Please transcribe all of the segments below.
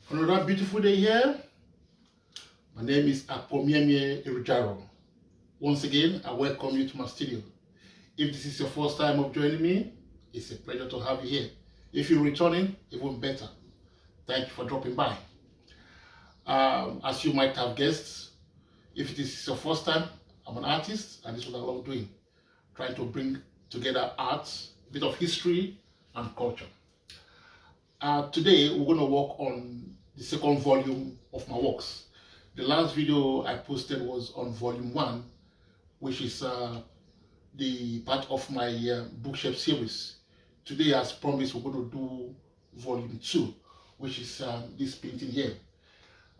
Another beautiful day here. My name is AkpomiemieIrijaro. Once again, I welcome you to my studio. If this is your first time of joining me, it's a pleasure to have you here. If you're returning, even better. Thank you for dropping by. As you might have guessed, if this is your first time, I'm an artist, and this is what I love doing, trying to bring together art, a bit of history, and culture. Today, we're going to work on the second volume of my works. The last video I posted was on volume 1, which is the part of my bookshelf series. Today, as promised, we're going to do volume 2, which is this painting here.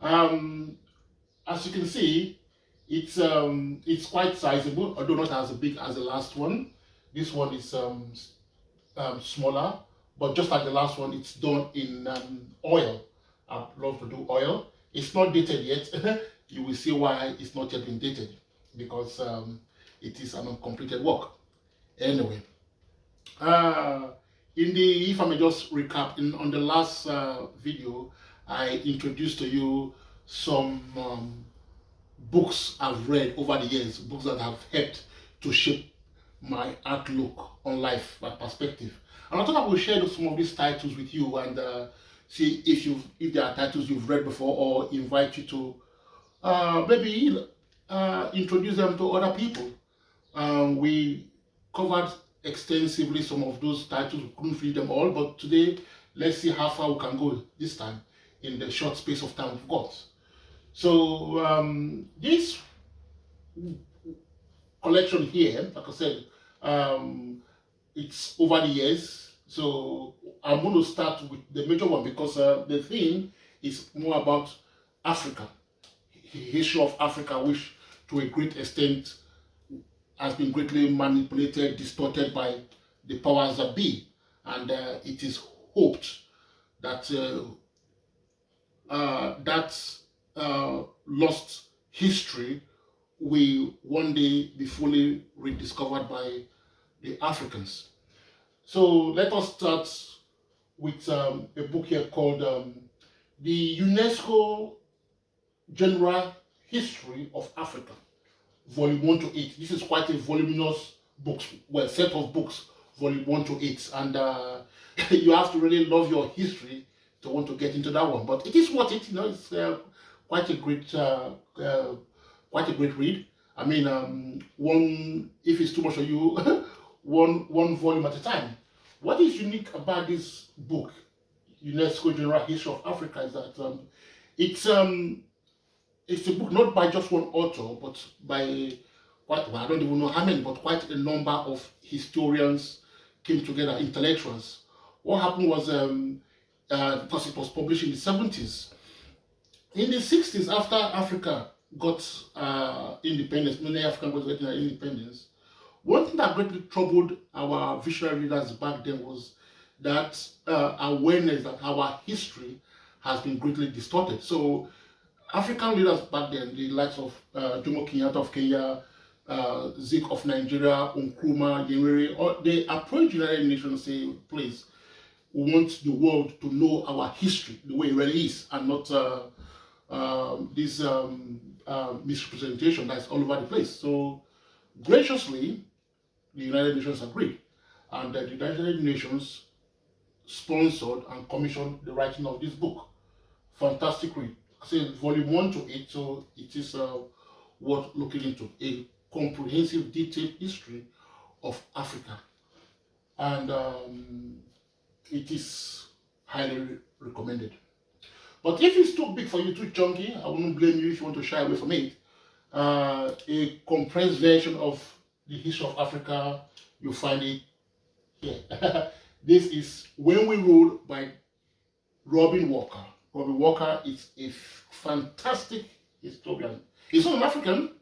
As you can see, it's quite sizable, although not as big as the last one. This one is smaller, but just like the last one, it's done in oil. I love to do oil. It's not dated yet. You will see why it's not yet been dated, because it is an uncompleted work. Anyway, if I may just recap, on the last video, I introduced to you some books I've read over the years, books that have helped to shape my outlook on life, my perspective. And I thought I would share some of these titles with you and see if there are titles you've read before, or invite you to maybe introduce them to other people. We covered extensively some of those titles. We couldn't read them all, but today let's see how far we can go this time in the short space of time we've got. So this collection here, like I said, it's over the years. So I'm going to start with the major one, because the theme is more about Africa, history of Africa, which to a great extent has been greatly manipulated, distorted by the powers that be. And it is hoped that lost history will one day be fully rediscovered by the Africans. So let us start with a book here called the UNESCO General History of Africa, Volume 1 to 8. This is quite a voluminous book, well, set of books, Volume 1 to 8. And you have to really love your history to want to get into that one. But it is worth it, it's quite a great read. I mean, if it's too much for you, one volume at a time. What is unique about this book, UNESCO General History of Africa, is that it's a book not by just one author, but by I don't even know how many, but quite a number of historians came together, intellectuals. What happened was, because it was published in the 70s. In the 60s, after Africa got independence, many African countries got independence, one thing that greatly troubled our visionary leaders back then was that awareness that our history has been greatly distorted. So African leaders back then, the likes of Jomo Kenyatta of Kenya, Zik of Nigeria, Nkrumah, Nyerere, they approached the United Nations and say, please, we want the world to know our history the way it really is, and not this misrepresentation that's all over the place. So graciously, the United Nations agreed, and the United Nations sponsored and commissioned the writing of this book. Fantastic read. I say volume 1 to 8, so it is worth looking into. A comprehensive, detailed history of Africa, and it is highly recommended. But if it's too big for you, too chunky, I wouldn't blame you if you want to shy away from it. A compressed version of the history of Africa, you find it here. This is When We Rule by Robin Walker. Robin Walker is a fantastic historian. He's not an African,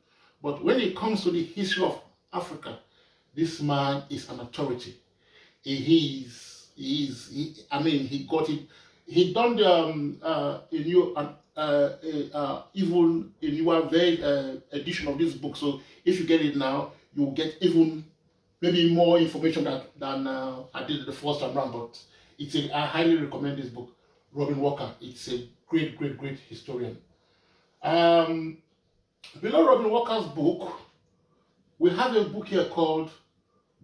but when it comes to the history of Africa, this man is an authority. He got it. He done even a newer edition of this book. So if you get it now, you will get even maybe more information than I did the first time around. But I highly recommend this book, Robin Walker. It's a great historian. Below Robin Walker's book, we have a book here called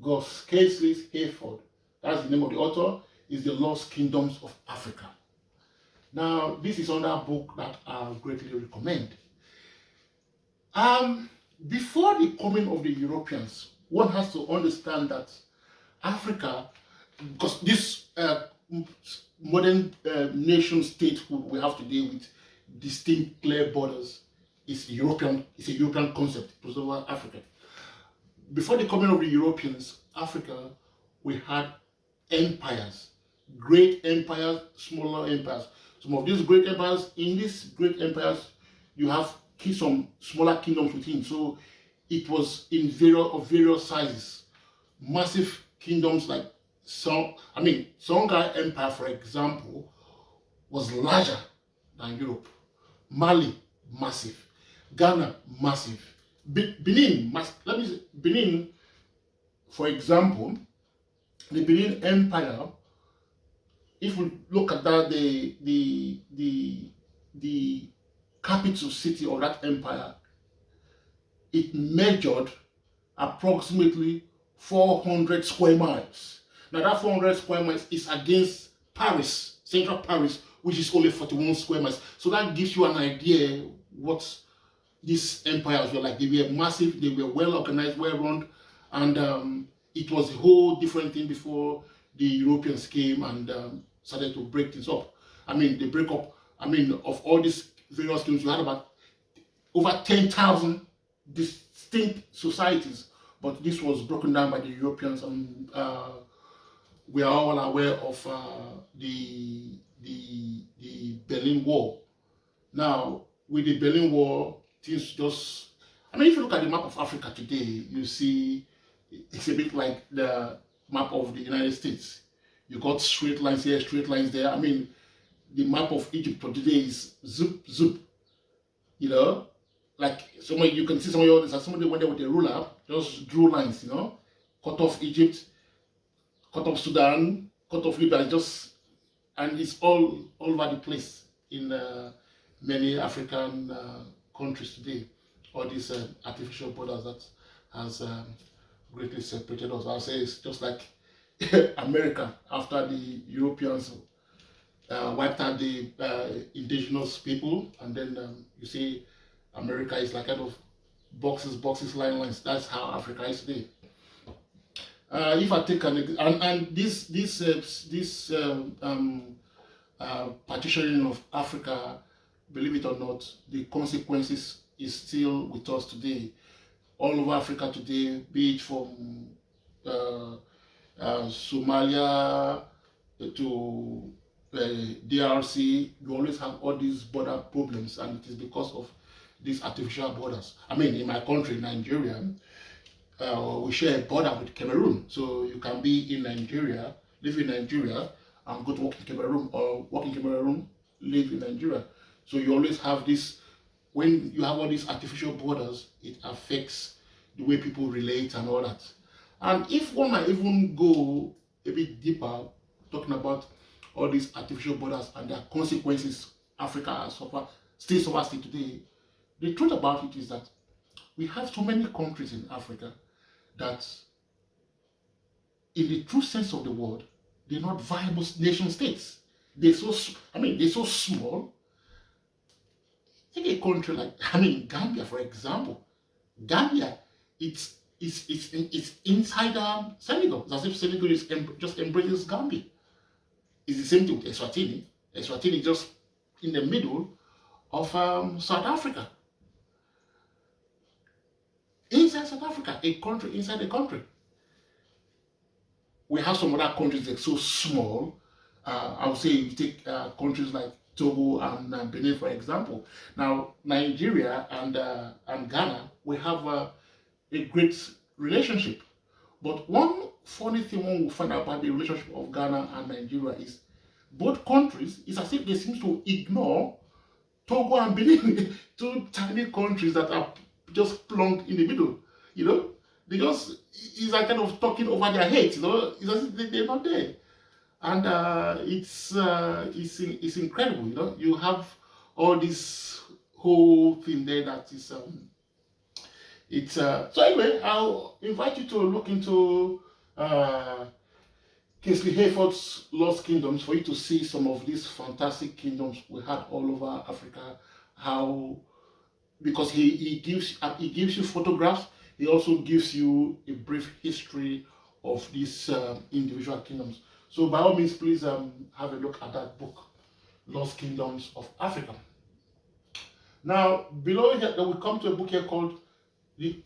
Gus Casely's Hayford. That's the name of the author, is The Lost Kingdoms of Africa. Now, this is another book that I greatly recommend. Before the coming of the Europeans, one has to understand that Africa, because this modern nation statehood we have today with distinct clear borders is European. It's a European concept. It was over Africa. Before the coming of the Europeans, Africa, we had empires, great empires, smaller empires. Some of these great empires, in these great empires, you have some smaller kingdoms within. So it was in various sizes. Massive kingdoms like Songhai Empire, for example, was larger than Europe. Mali, massive. Ghana, massive. Benin, Benin, for example, the Benin Empire, if we look at that, the capital city of that empire, it measured approximately 400 square miles. Now that 400 square miles is against Paris, central Paris, which is only 41 square miles. So that gives you an idea what these empires were like. They were massive, they were well organized, well run, and it was a whole different thing before the Europeans came and started to break things up. They break up, of all these various kingdoms, you had about over 10,000 distinct societies, but this was broken down by the Europeans, and we are all aware of the Berlin Wall. Now, with the Berlin Wall, things just, if you look at the map of Africa today, you see it's a bit like the map of the United States. You got straight lines here, straight lines there. The map of Egypt for today is zoop, zoop. Like somebody, you can see some of this, somebody went there with a ruler, just drew lines, cut off Egypt, cut off Sudan, cut off Libya, and it's all over the place in many African countries today. All these artificial borders that has greatly separated us. I'll say it's just like America after the Europeans wiped out the indigenous people, and then you see America is like kind of boxes, lines. That's how Africa is today. If I take this partitioning of Africa, believe it or not, the consequences is still with us today. All over Africa today, be it from Somalia to DRC, you always have all these border problems, and it is because of these artificial borders. In my country, Nigeria, we share a border with Cameroon. So you can be in Nigeria, live in Nigeria, and go to work in Cameroon, or work in Cameroon, live in Nigeria. So you always have this, when you have all these artificial borders, it affects the way people relate and all that. And if one might even go a bit deeper, talking about all these artificial borders and their consequences Africa has suffered, still suffers today, the truth about it is that we have so many countries in Africa that, in the true sense of the word, they're not viable nation states. They're so small. Take a country like Gambia, for example. Gambia, it's inside Senegal. It's as if Senegal just embraces Gambia. It's the same thing with Eswatini. Eswatini just in the middle of South Africa. Inside South Africa, a country inside a country. We have some other countries that are so small. I would say you take countries like Togo and Benin, for example. Now, Nigeria and Ghana, we have a great relationship. But one funny thing one will find out about the relationship of Ghana and Nigeria is both countries, it's as if they seem to ignore Togo and Benin, two tiny countries that are just plunked in the middle. They just, it's like kind of talking over their heads, it's as if they're not there. And it's incredible. You know, you have all this whole thing there that is it's so anyway. I'll invite you to look into Kingsley Hayford's Lost Kingdoms for you to see some of these fantastic kingdoms we had all over Africa. How, because he gives you photographs, he also gives you a brief history of these individual kingdoms. So by all means, please have a look at that book, Lost Kingdoms of Africa. Now below here, we come to a book here called The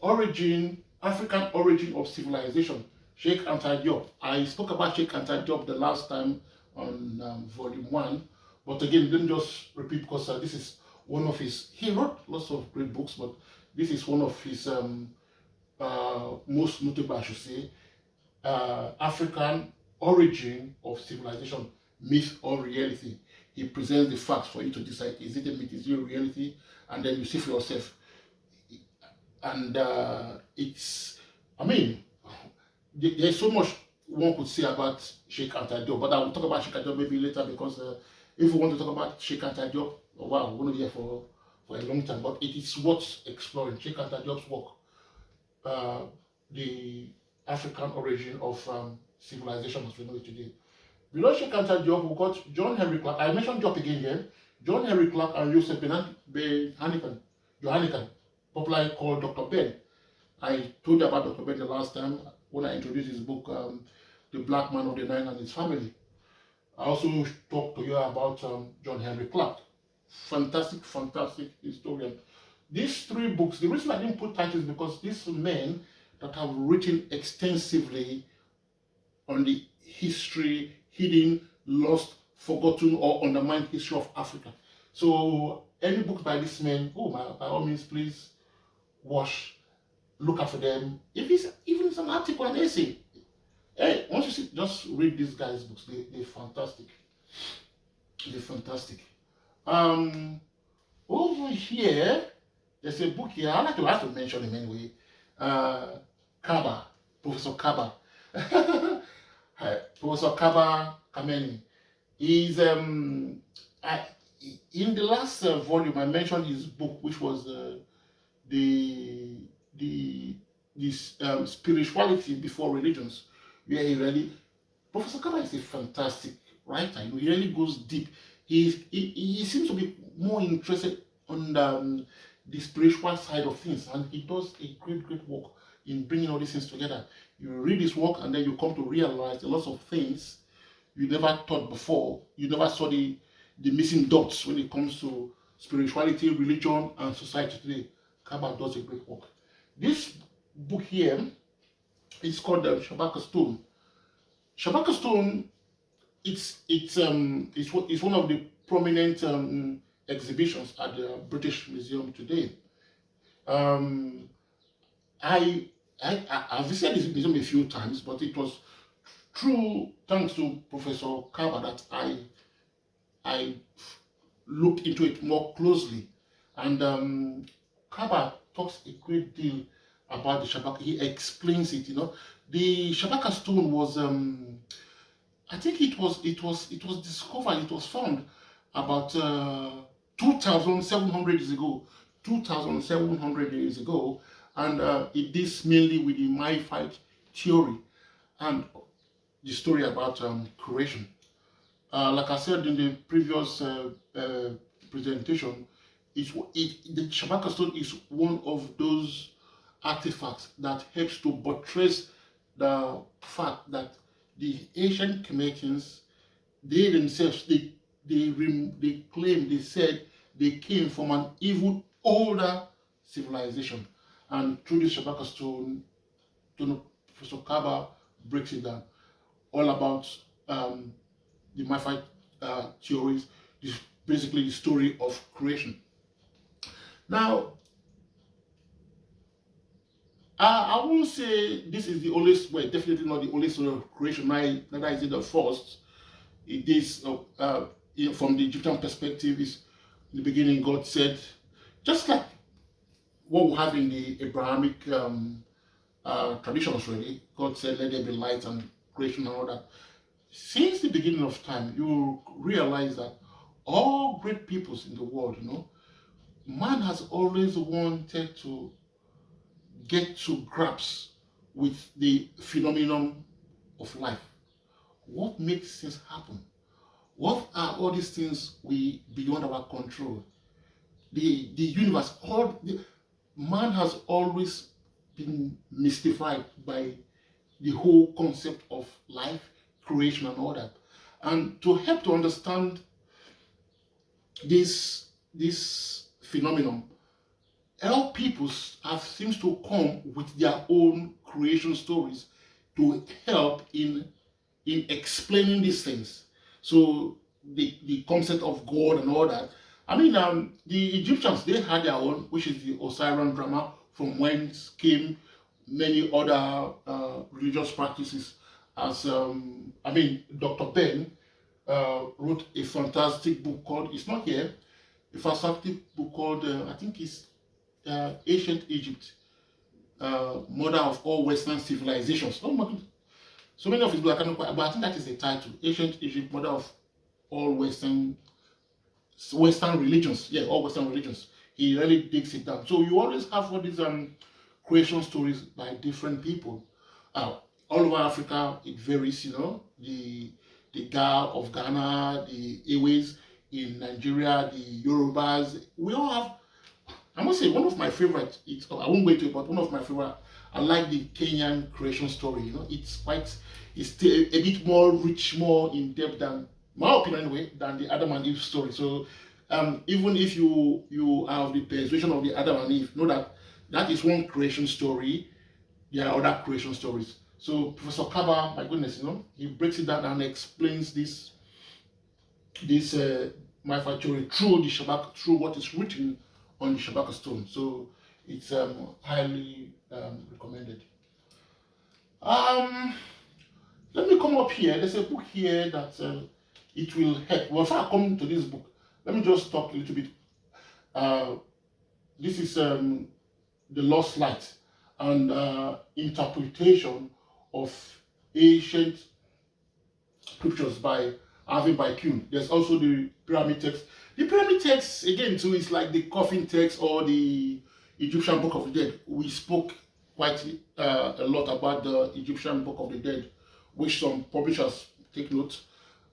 African Origin of Civilization, Cheikh Anta Diop. I spoke about Cheikh Anta Diop the last time on volume 1, but again, let me just repeat, because this is one of his, he wrote lots of great books, but this is one of his most notable, I should say, African Origin of Civilization, Myth or Reality. He presents the facts for you to decide, is it a myth, is it a reality, and then you see for yourself. And it's, I mean, there's so much one could say about Cheikh Anta Diop, but I will talk about Cheikh Anta Diop maybe later, because if we want to talk about Cheikh Anta Diop, wow, we're going to be here for a long time, but it is worth exploring. Cheikh Anta Diop's work, the African Origin of Civilization as we know it today. Below Cheikh Anta Diop, we got John Henry Clark. I mentioned Diop again here. John Henry Clark and Joseph Johannikan, popularly called Dr. Ben. I told you about Dr. Ben the last time when I introduced his book, The Black Man of the Nile and His Family. I also talked to you about John Henry Clark. Fantastic historian. These 3 books, the reason I didn't put titles is because these men that have written extensively on the history, hidden, lost, forgotten, or undermined history of Africa. So any books by these men, by all means, please watch, look after them. If it's even an article, an essay, hey, once you see, just read these guys' books. They're fantastic. They're fantastic. Over here, there's a book here. I have to mention him anyway. Kaba, Professor Kaba. Professor Kaba Kameni. He's in the last volume I mentioned his book, which was the spirituality before religions, where he really, Professor Kaba is a fantastic writer. He really goes deep. He seems to be more interested on the spiritual side of things, and he does a great work in bringing all these things together. You read his work and then you come to realize a lot of things you never thought before. You never saw the missing dots when it comes to spirituality, religion, and society today. Kaba does a great work. This book here is called Shabaka Stone. Shabaka Stone, it's one of the prominent exhibitions at the British Museum today. I've visited this museum a few times, but it was through thanks to Professor Kaba that I looked into it more closely. And Kaba talks a great deal about the Shabaka. He explains it. You know, the Shabaka stone was I think it was discovered. It was found about 2,700 years ago. 2,700 years ago, and it deals mainly with the Miaphite theory and the story about creation. Like I said in the previous presentation, the Shabaka stone is one of those artifacts that helps to buttress the fact that the ancient Kemetans, they themselves, they claim, they said they came from an even older civilization. And through this Shabaka stone, Professor Kaba breaks it down, all about the Miaphite theories, basically the story of creation. Now, I won't say this is the only, well, definitely not the only story of creation, neither is it the first. It is, from the Egyptian perspective, is in the beginning God said, just like what we have in the Abrahamic traditions really, God said, let there be light and creation and all that. since the beginning of time, you realize that all great peoples in the world, man has always wanted to get to grasp with the phenomenon of life. What makes things happen? What are all these things we beyond our control? The universe, man has always been mystified by the whole concept of life, creation, and all that. And to help to understand this phenomenon, all peoples have seems to come with their own creation stories to help in explaining these things. So the concept of God and all that. I mean, the Egyptians, they had their own, which is the Osirian drama, from whence came many other religious practices. As Dr. Ben wrote a fantastic book called, it's not here, a fantastic book called, I think it's Ancient Egypt, Mother of all Western Civilizations. Oh my goodness. So many of his books, but I think that is the title. Ancient Egypt, Mother of all Western religions. Yeah, all Western religions. He really digs it down. So you always have all these creation stories by different people. All over Africa, it varies. The Ga of Ghana, the Ewes in Nigeria, the Yorubas. We all have. I must say, one of my favorite. I won't go into it, but one of my favorite. I like the Kenyan creation story. It's a bit more rich, more in depth than, my opinion anyway, than the Adam and Eve story. So even if you have the persuasion of the Adam and Eve, know that is one creation story. There are other creation stories. So Professor Kaba, my goodness, he breaks it down and explains this my theory through the Shabbat, through what is written on the Shabbat stone. So it's highly recommended. Let me come up here. There's a book here that it will help. Well, before I come to this book, let me just talk a little bit. This is The Lost Light and interpretation of ancient scriptures by Arvin by Kuhn. There's also the pyramid text. The pyramid text, again, too, is like the coffin text or the Egyptian Book of the Dead. We spoke quite a lot about the Egyptian Book of the Dead, which some publishers, take note,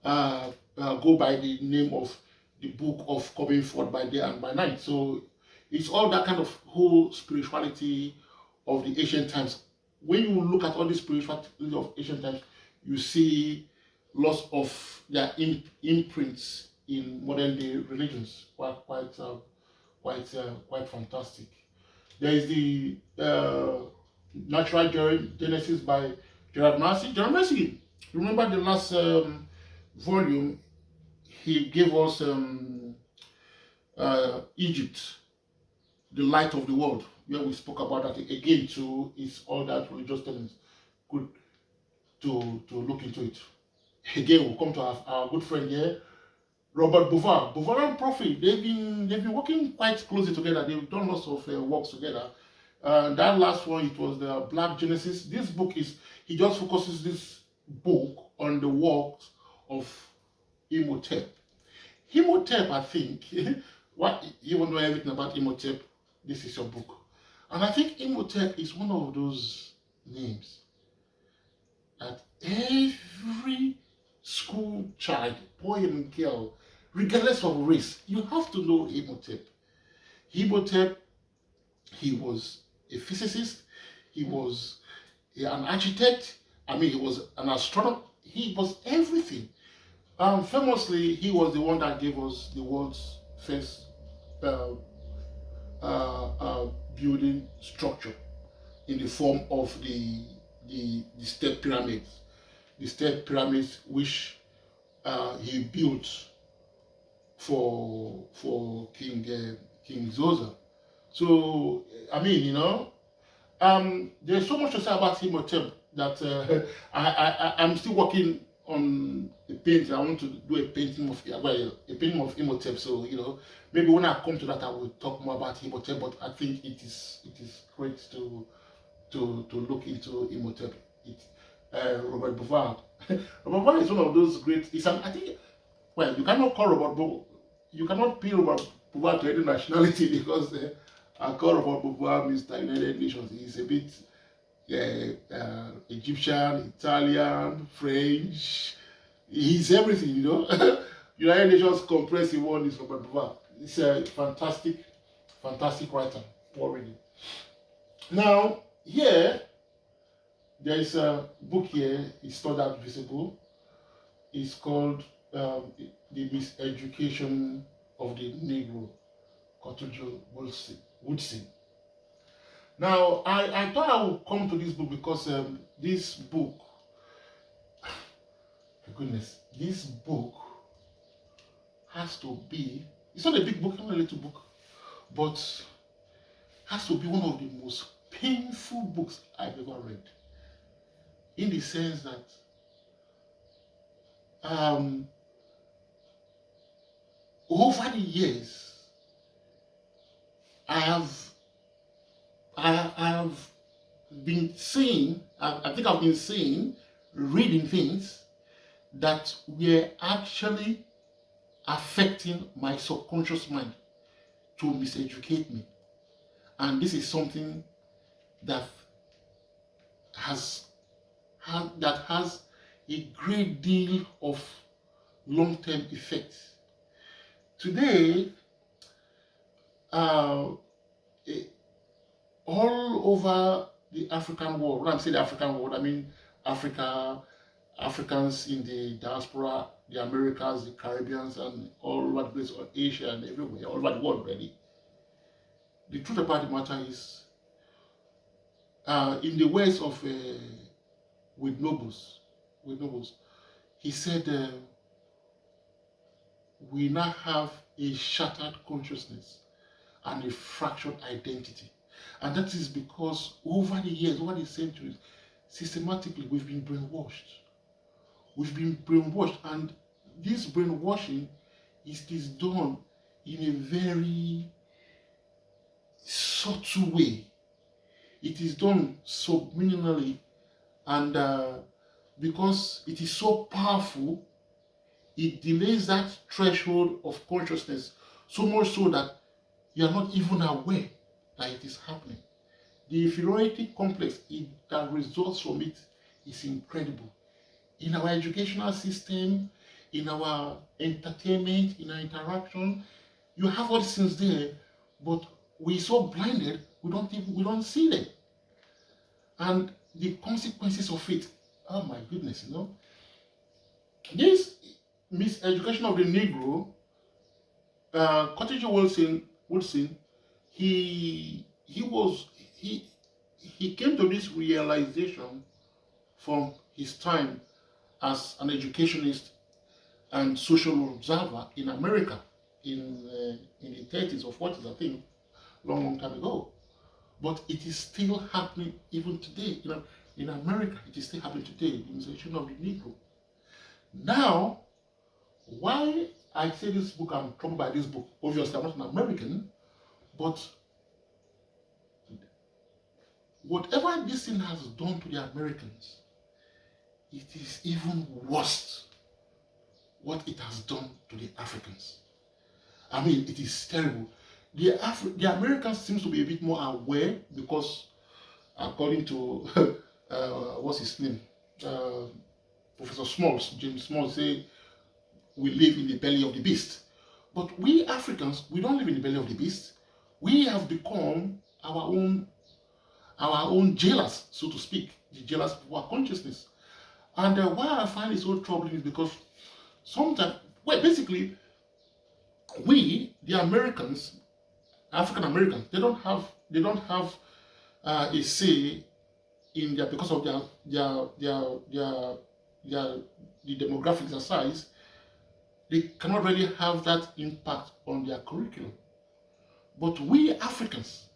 go by the name of the Book of Coming Forth by Day and by Night. So it's all that kind of whole spirituality of the ancient times. When you look at all the spirituality of ancient times, you see lots of their imprints in modern day religions. Quite fantastic. There is the Natural Genesis by Gerard Massey. Gerard Massey, remember the last volume, he gave us Egypt, the light of the world, where we spoke about that again too. Is all that religious tenets. Good to look into it. Again, we'll come to our good friend here, Robert Bouvard. Bouvard and Prof, they've been working quite closely together. They've done lots of works together. That last one, it was the Black Genesis. This book he just focuses this book on the works of Imhotep. Imhotep, I think, what you want to know everything about Imhotep, this is your book. And I think Imhotep is one of those names that every school child, boy and girl, regardless of race, you have to know Imhotep. Imhotep, he was a physicist, he was an architect, he was an astronomer, he was everything. Famously, he was the one that gave us the world's first building structure in the form of the step pyramids. The step pyramids which he built for King Zoser. So there's so much to say about Imhotep that I'm still working on a painting. I want to do a painting of Imhotep. So maybe when I come to that, I will talk more about Imhotep. But I think it is great to look into Imhotep. Robert Bouvard. Robert Bouvard is one of those great. I think, well, you cannot call Robert Bouvard, you cannot pin Robert Bouvard to any nationality because I call Robert Bouvard Mr. United Nations. He's a bit Egyptian, Italian, French. He's everything, you know. United Nations compressed in one is Robert Bouvard. He's a fantastic writer already. Now, here, there is a book here, it's not that visible. It's called The Miseducation of the Negro, Kotujo Woodson. Now, I thought I would come to this book because this book, for goodness, this book has to be, it's not a big book, not a little book, but has to be one of the most painful books I've ever read. In the sense that over the years, I have been seeing, I think I've been seeing, reading things that were actually affecting my subconscious mind to miseducate me. And this is something that has a great deal of long-term effects. Today, all over the African world, when I'm saying the African world, I mean Africa, Africans in the diaspora, the Americas, the Caribbeans, and all over the place, or Asia and everywhere, all over the world really. The truth about the matter is, in the words of with Nobles, he said, we now have a shattered consciousness and a fractured identity. And that is because over the years, over the centuries, systematically we've been brainwashed. We've been brainwashed, and this brainwashing is done in a very subtle way. It is done subliminally, and because it is so powerful, it delays that threshold of consciousness so much so that you are not even aware that it is happening. The inferiority complex that results from it is incredible. In our educational system, in our entertainment, in our interaction, you have all these things there, but we're so blinded we don't see them. And the consequences of it, oh my goodness, you know. This miseducation of the Negro, Kotujo Woodson, he came to this realization from his time as an educationist and social observer in America in the 30s or 40s, I think, long time ago. But it is still happening even today. You know, in America, it is still happening today, the miseducation of the Negro. Now, why I say this book, I'm troubled by this book. Obviously, I'm not an American, but whatever this thing has done to the Americans, it is even worse what it has done to the Africans. I mean, it is terrible. The Americans seems to be a bit more aware because, according to what's his name, Professor Smalls, James Smalls, say we live in the belly of the beast. But we Africans, we don't live in the belly of the beast. We have become our own jailers, so to speak, the jailers of our consciousness. And why I find it so troubling is because sometimes, well, basically, we, the Americans, African Americans, they don't have a say in their, because of the demographics, their size. They cannot really have that impact on their curriculum. But we Africans,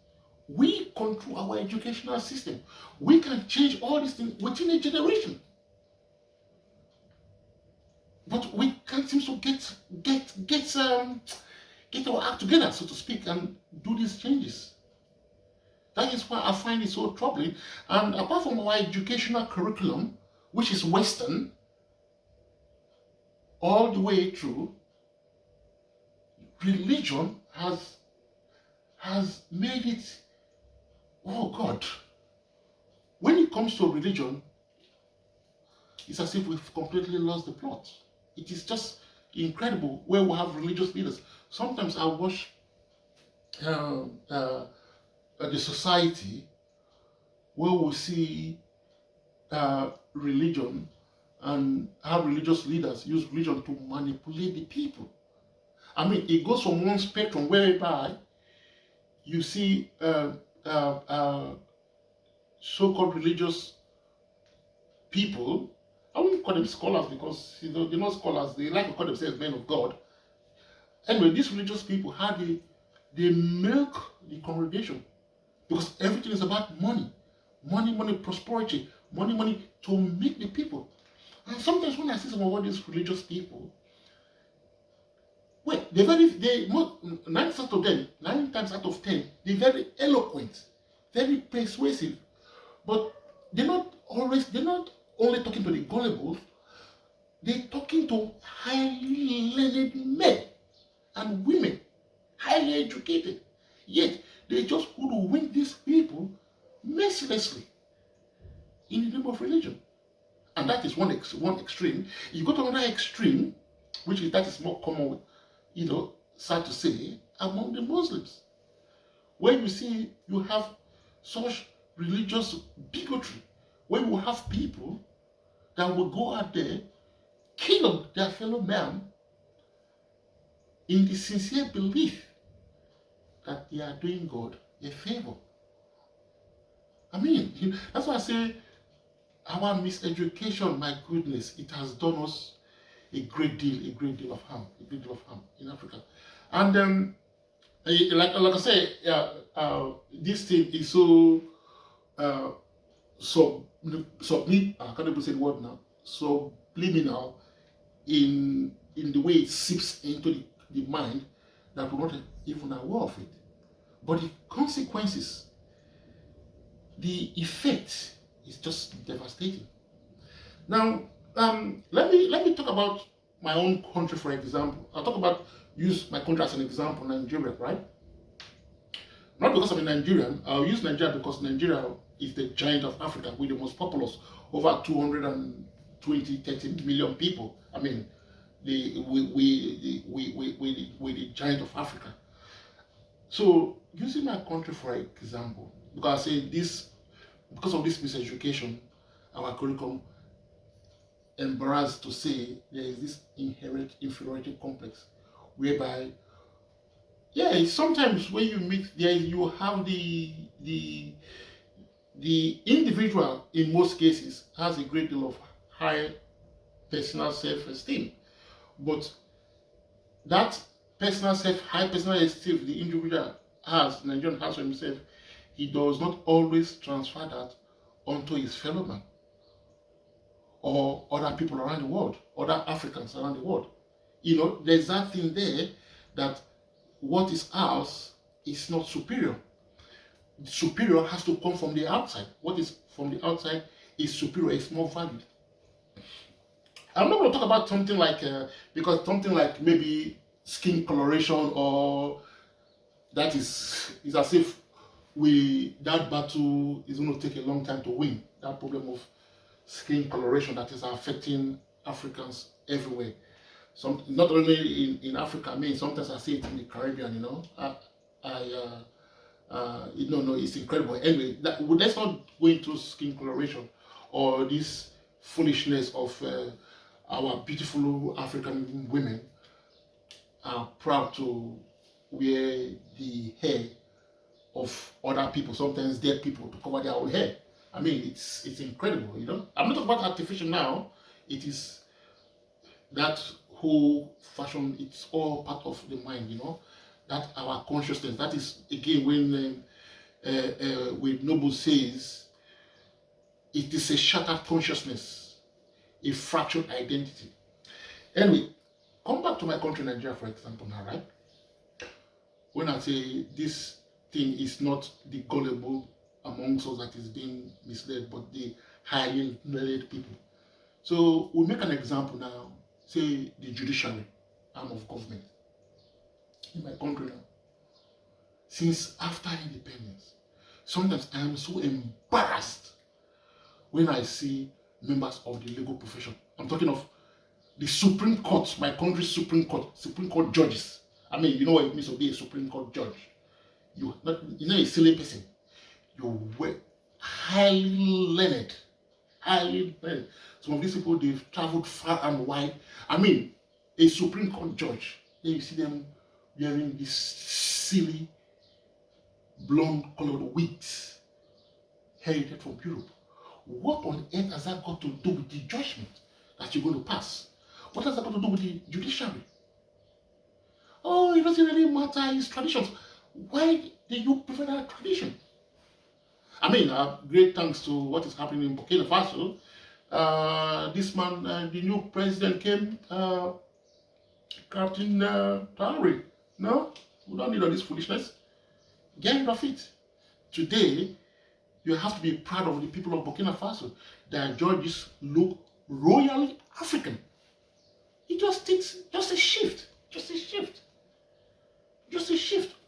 we control our educational system. We can change all these things within a generation. But we can't seem to get our act together, so to speak, and do these changes. That is why I find it so troubling. And apart from our educational curriculum, which is Western, all the way through, religion has made it, oh God. When it comes to religion, it's as if we've completely lost the plot. It is just incredible where we have religious leaders. Sometimes I watch the society where we see religion and how religious leaders use religion to manipulate the people. I mean, it goes from one spectrum whereby you see so-called religious people. I won't call them scholars because they're not scholars. They like to call themselves men of God. Anyway, these religious people, how they milk the congregation because everything is about money, money, prosperity, money to make the people. And sometimes when I see some of all these religious people, well, nine times out of 10, they're very eloquent, very persuasive, but they're not only talking to the gullibles, they're talking to highly learned men and women, highly educated. Yet they just could win these people mercilessly in the name of religion. And that is one extreme. You go to another extreme, that is more common, sad to say, among the Muslims, where you see you have such religious bigotry, where you have people that will go out there, kill their fellow man in the sincere belief that they are doing God a favor. I mean, that's why I say our miseducation, my goodness, it has done us a great deal of harm in Africa. And like I say, this thing is so I can't even say the word now, subliminal in the way it seeps into the mind that we're not even aware of it. But the consequences, the effect is just devastating. Now, let me talk about my own country, for example. Use my country as an example, Nigeria, right? Not because I'm a Nigerian. I'll use Nigeria because Nigeria is the giant of Africa with the most populous, over 30 million people. I mean, we're the giant of Africa. So, using my country for example, because I say this, because of this miseducation, our curriculum, embarrassed to say, there is this inherent inferiority complex, whereby, sometimes when you meet there, you have the individual, in most cases, has a great deal of high personal self-esteem, but that high personal esteem the individual Nigerian has for himself, he does not always transfer that onto his fellow man or other people around the world, other Africans around the world. There's that thing there that what is ours is not superior. Superior has to come from the outside. What is from the outside is superior, is more valued. I'm not going to talk about something like, because something like maybe skin coloration, or that is as if that battle is going to take a long time to win. That problem of skin coloration that is affecting Africans everywhere. Not only in Africa. I mean, sometimes I see it in the Caribbean. It's incredible. Anyway, let's not go into skin coloration or this foolishness of our beautiful African women are proud to wear the hair of other people, sometimes dead people, to cover their own hair. I mean, it's incredible, I'm not talking about artificial now. It is that whole fashion. It's all part of the mind, that our consciousness. That is, again, when Noble says, it is a shattered consciousness, a fractured identity. Anyway, come back to my country, Nigeria, for example, now, right? When I say this thing is not the gullible amongst us that is being misled, but the highly learned people. So we'll make an example now, say the judiciary arm of government in my country now. Since after independence, sometimes I am so embarrassed when I see members of the legal profession. I'm talking of the Supreme Court, my country's Supreme Court judges. I mean, you know what it means to be a Supreme Court judge. You're not a silly person. You were highly learned. Some of these people, they've traveled far and wide. I mean, a Supreme Court judge, then you see them wearing these silly, blonde-colored wigs inherited from Europe. What on earth has that got to do with the judgment that you're going to pass? What has that got to do with the judiciary? Oh, it doesn't really matter, it's traditions. Why do you prefer that tradition? I mean, great thanks to what is happening in Burkina Faso. This man, the new president came, Captain Traore. No, we don't need all this foolishness. Get rid of it. Today, you have to be proud of the people of Burkina Faso. Their judges look royally African. It just takes just a shift.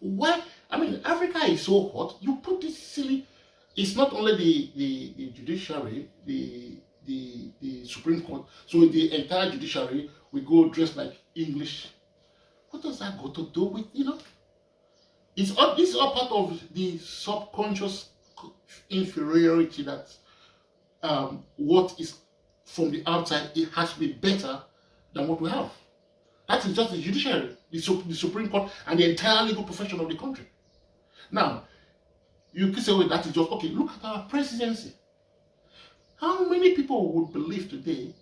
Why? I mean, Africa is so hot. You put this silly. It's not only the judiciary, the Supreme Court. So the entire judiciary we go dressed like English. What does that got to do with, This is all part of the subconscious inferiority that what is from the outside, it has to be better than what we have. That is just the judiciary, the Supreme Court, and the entire legal profession of the country. Now, you could say, well, that is just, okay, look at our presidency. How many people would believe today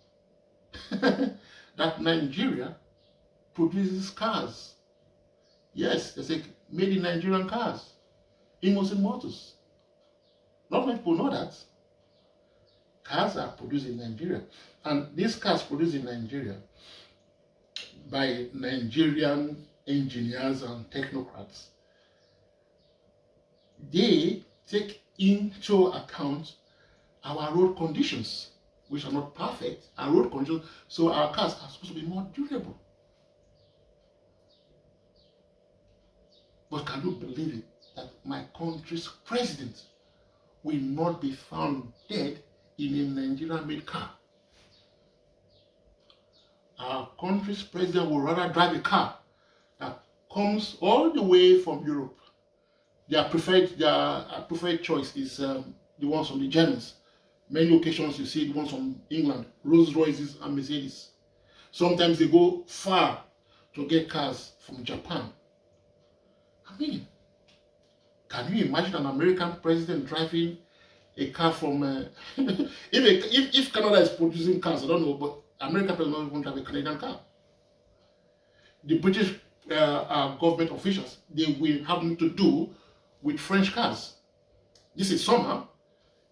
that Nigeria produces cars? Yes, they say made in Nigerian cars, Innocent Motors. Not many people know that. Cars are produced in Nigeria. And these cars produced in Nigeria by Nigerian engineers and technocrats, they take into account our road conditions, which are not perfect, our road conditions, so our cars are supposed to be more durable. But can you believe it, that my country's president will not be found dead in a Nigerian-made car? Our country's president will rather drive a car that comes all the way from Europe. Their preferred choice is the ones from the Germans. Many occasions you see the ones from England, Rolls Royces and Mercedes. Sometimes they go far to get cars from Japan. I mean, can you imagine an American president driving a car from if Canada is producing cars, I don't know, but American president doesn't want to have a Canadian car. The British government officials, they will have nothing to do with French cars. This is summer.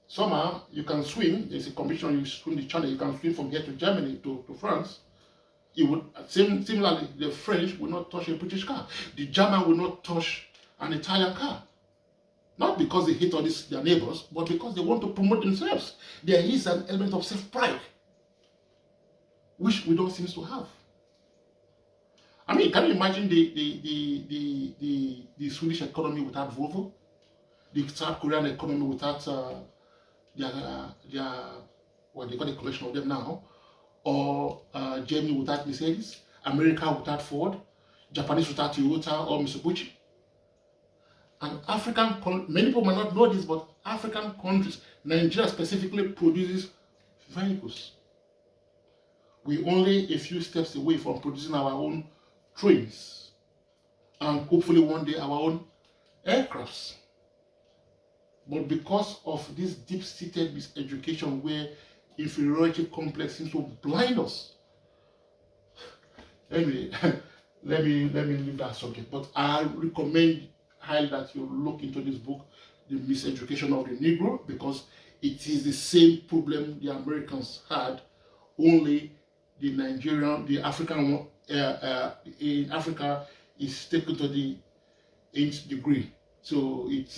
Summer, you can swim. There's a competition, you swim the channel, you can swim from here to Germany to France. It would similarly, the French will not touch a British car. The German will not touch an Italian car. Not because they hate all their neighbors, but because they want to promote themselves. There is an element of self-pride, which we don't seem to have. I mean, can you imagine the Swedish economy without Volvo? The South Korean economy without well, they got a collection of them now, or Germany without Mercedes, America without Ford, Japanese without Toyota or Mitsubishi. And many people might not know this, but African countries, Nigeria specifically, produces vehicles. We're only a few steps away from producing our own trains, and hopefully one day our own aircrafts. But because of this deep-seated miseducation where inferiority complex seems to blind us. Anyway, let me leave that subject. But I recommend highly that you look into this book, The Miseducation of the Negro, because it is the same problem the Americans had, only the African one in Africa is taken to the nth degree. So it's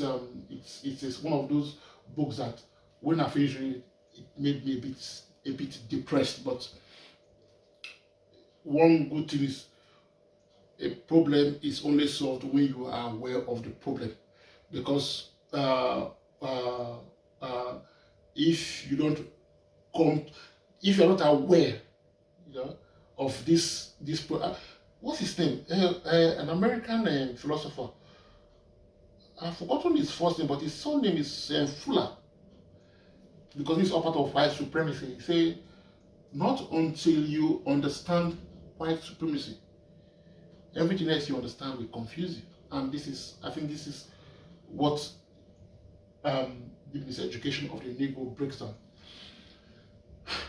one of those books that when I finished reading, it made me a bit a bit depressed. But one good thing is a problem is only solved when you are aware of the problem, because if you don't if you're not aware, of this what's his name? An American philosopher. I've forgotten his first name, but his surname is Fuller, because he's all part of white supremacy. He say, not until you understand white supremacy, everything else you understand will confuse you. And I think this is what this education of the Negro breaks down.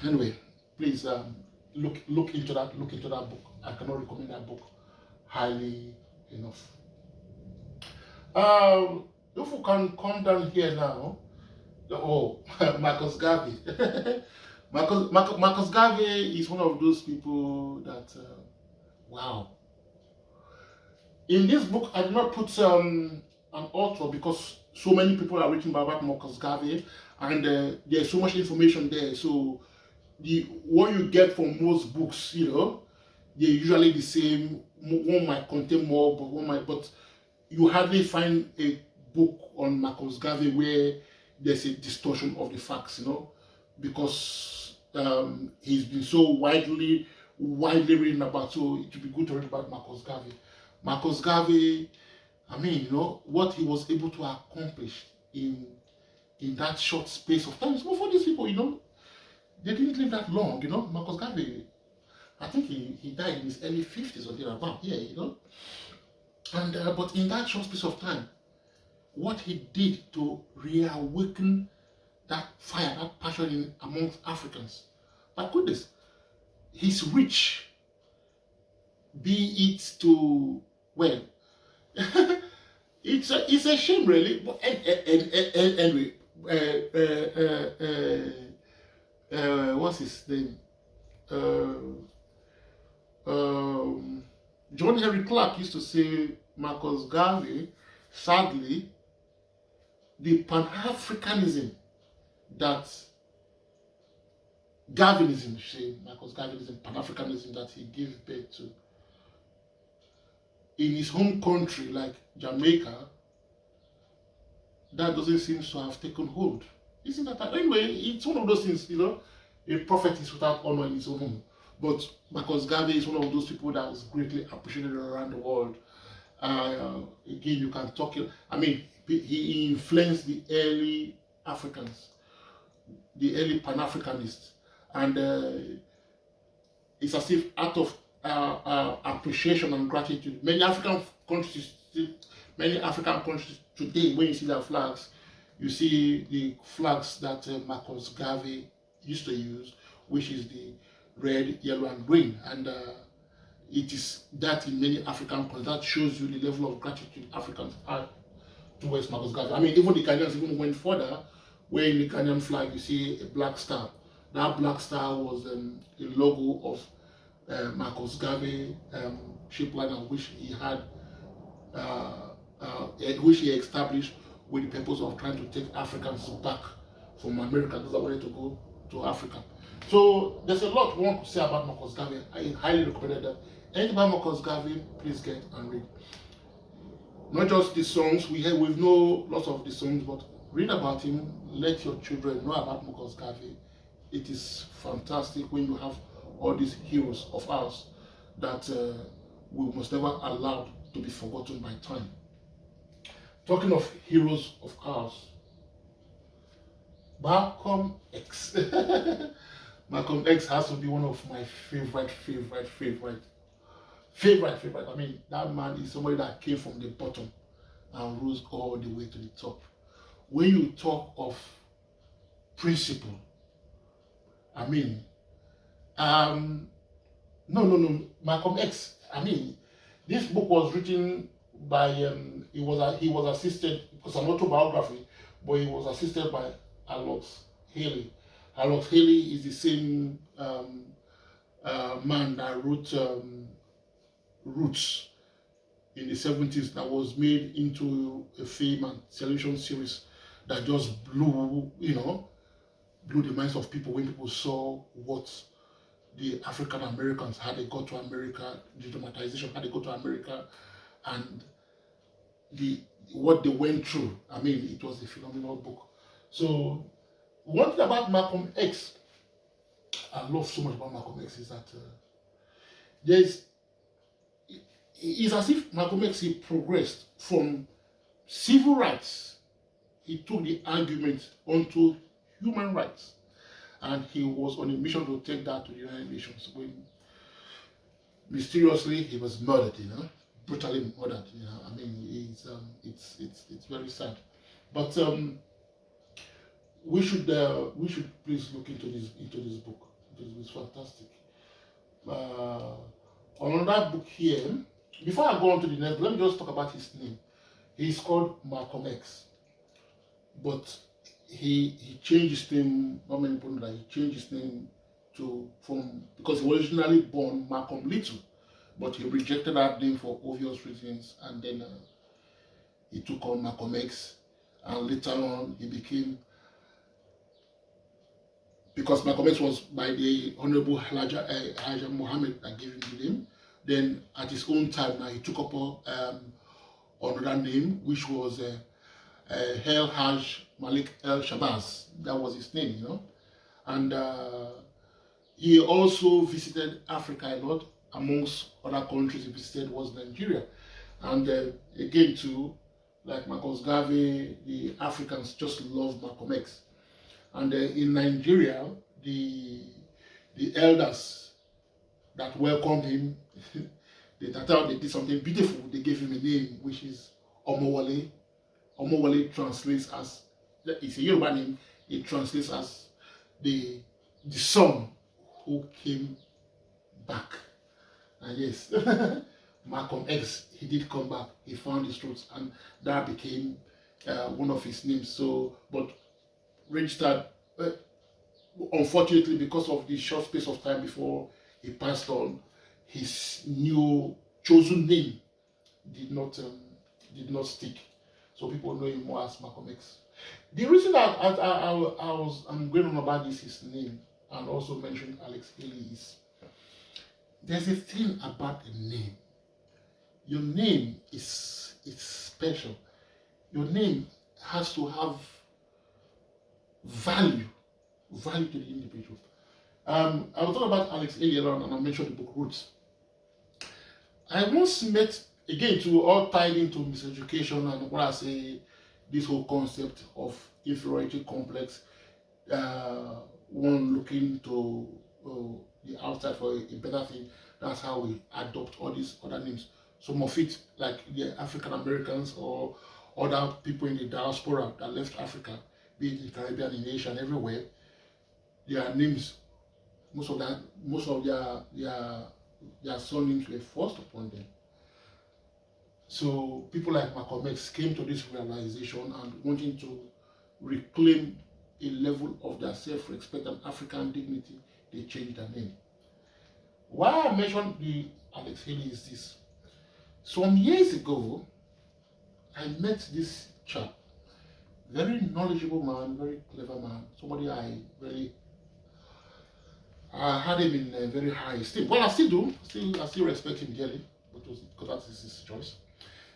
Anyway, please look into that book. I cannot recommend that book highly enough. If we can come down here now, Marcus Garvey. Marcus Garvey is one of those people that, wow. In this book, I did not put an author because so many people are written about Marcus Garvey, and there's so much information there. So what you get from most books, they're usually the same. One might contain more, but you hardly find a book on Marcus Garvey where there's a distortion of the facts, because he's been so widely written about. So it would be good to read about Marcus Garvey. Marcus Garvey, what he was able to accomplish in that short space of time. So for these people, they didn't live that long, Marcus Garvey, I think he died in his early 50s or thereabout, And but in that short space of time, what he did to reawaken that fire, that passion amongst Africans, my goodness, his reach, be it to, well, it's a shame really. But anyway, what's his name? John Henry Clark used to say Marcus Garvey, sadly, the Pan-Africanism that Garvinism, Marcus Garvinism, Pan-Africanism that he gave birth to in his home country like Jamaica, that doesn't seem to have taken hold. Isn't that anyway? It's one of those things, a prophet is without honor in his own home. But Marcus Garvey is one of those people that is greatly appreciated around the world. Again, you can talk. He influenced the early Africans, the early Pan-Africanists, and it's as if out of appreciation and gratitude, many African countries today, when you see their flags, you see the flags that Marcus Garvey used to use, which is the red, yellow, and green, and it is that in many African countries that shows you the level of gratitude Africans have towards Marcus Garvey. Even the Ghanaians even went further, where in the Ghanaian flag you see a black star. That black star was the logo of Marcus Garvey ship liner, which he had, which he established with the purpose of trying to take Africans back from America, because they wanted to go to Africa. So there's a lot one could say about Marcus Garvey. I highly recommend that. Anything about Marcus Garvey, please get and read. Not just the songs, we know lots of the songs, but read about him. Let your children know about Marcus Garvey. It is fantastic when you have all these heroes of ours that we must never allow to be forgotten by time. Talking of heroes of ours, Malcolm X. Malcolm X has to be one of my favorite. That man is somebody that came from the bottom and rose all the way to the top. When you talk of principle, Malcolm X. This book was written by he was assisted. It was an autobiography, but he was assisted by Alox Haley. Alox Haley is the same man that wrote Roots in the 70s, that was made into a film and television series that just blew, blew the minds of people when people saw what the African Americans had they got to America, the dramatization had they got to America, and what they went through. I mean, it was a phenomenal book. So one thing about Malcolm X, I love so much about Malcolm X, is that it's as if Malcolm X he progressed from civil rights. He took the argument onto human rights, and he was on a mission to take that to the United Nations. When mysteriously he was murdered, brutally murdered. I mean, it's very sad. But we should please look into this book. It's fantastic. Another book here. Before I go on to the next, let me just talk about his name. He's called Malcolm X, but he changed his name. Not many people know that he changed his name because he was originally born Malcolm Little, but he rejected that name for obvious reasons, and then he took on Malcolm X, and later on he became, because Malcolm X was by the Honorable Elijah Muhammad that gave him the name. Then at his own time now he took up another name, which was El Hajj Malik El Shabazz. That was his name, and he also visited Africa a lot. Amongst other countries he visited was Nigeria, and again too, like Marcus Garvey, the Africans just love Malcolm X. And in Nigeria, the elders that welcomed him, they did something beautiful. They gave him a name which is Omowale. Omowale translates as, it's a Yoruba name, it translates as the son who came back. And yes, Malcolm X, he did come back. He found his roots, and that became one of his names. So, but registered, unfortunately, because of the short space of time before he passed on, his new chosen name did not stick. So people know him more as Malcolm X. The reason that I'm going on about his name, and also mentioned Alex Haley, is there's a thing about a name. Your name is special. Your name has to have value to the individual. I was talking about Alex earlier on, and I mentioned the book Roots. I once met, again, to all tied into miseducation and what I say, this whole concept of inferiority complex, one looking to the outside for a better thing. That's how we adopt all these other names. Some of it, like the African Americans or other people in the diaspora that left Africa, be it in the Caribbean, in Asia, and everywhere, their names, most of their surnames were forced upon them. So people like Malcolm X came to this realization and wanting to reclaim a level of their self-respect and African dignity, they changed their name. Why I mentioned the Alex Haley is this. Some years ago, I met this chap, very knowledgeable man, very clever man, somebody I had him in a very high esteem. Well, I still do. I still respect him dearly, because that is his choice.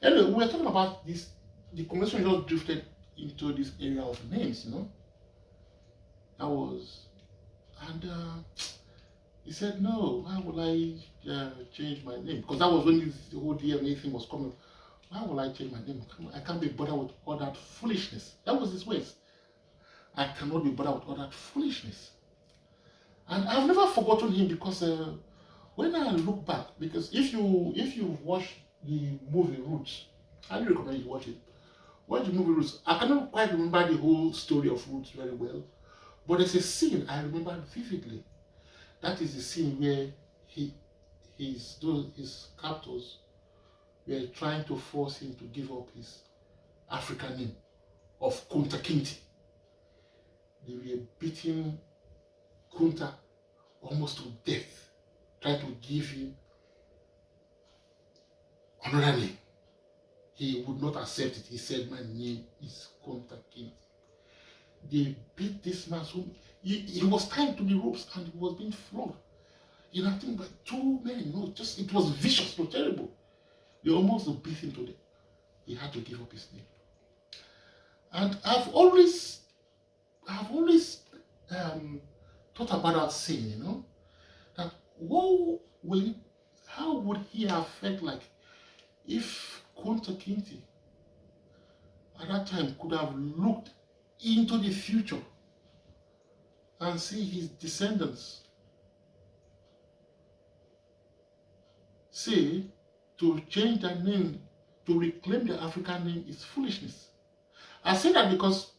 Anyway, we were talking about this. The conversation just drifted into this area of names, And he said, no, why would I change my name? Because that was when the whole DNA thing was coming. Why would I change my name? I can't be bothered with all that foolishness. That was his ways. I cannot be bothered with all that foolishness. And I've never forgotten him, because when I look back, because if you watch the movie Roots, I highly recommend you watch it. Watch the movie Roots. I cannot quite remember the whole story of Roots very well, but there's a scene I remember vividly. That is the scene where his captors were trying to force him to give up his African name of Kunta Kinte. They were beating Kunta almost to death, trying to give him another name. He would not accept it. He said, my name is Kunta Kinte. They beat this man so he was tied to the ropes and he was being flogged. I think by two men, it was vicious, so terrible. They almost beat him to death. He had to give up his name. And I've always thought about that saying, that how would he have felt like if Kunta Kinte at that time could have looked into the future and see his descendants say to change their name, to reclaim their African name is foolishness. I say that because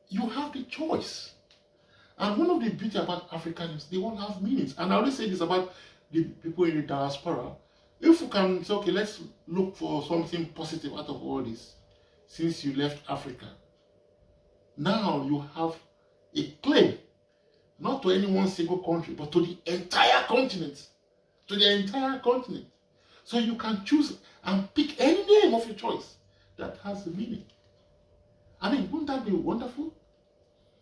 you have the choice. And one of the beauty about African names, they all have meanings. And I always say this about the people in the diaspora. If we can say, okay, let's look for something positive out of all this. Since you left Africa, now you have a claim, not to any one single country, but to the entire continent. To the entire continent. So you can choose and pick any name of your choice that has a meaning. I mean, wouldn't that be wonderful?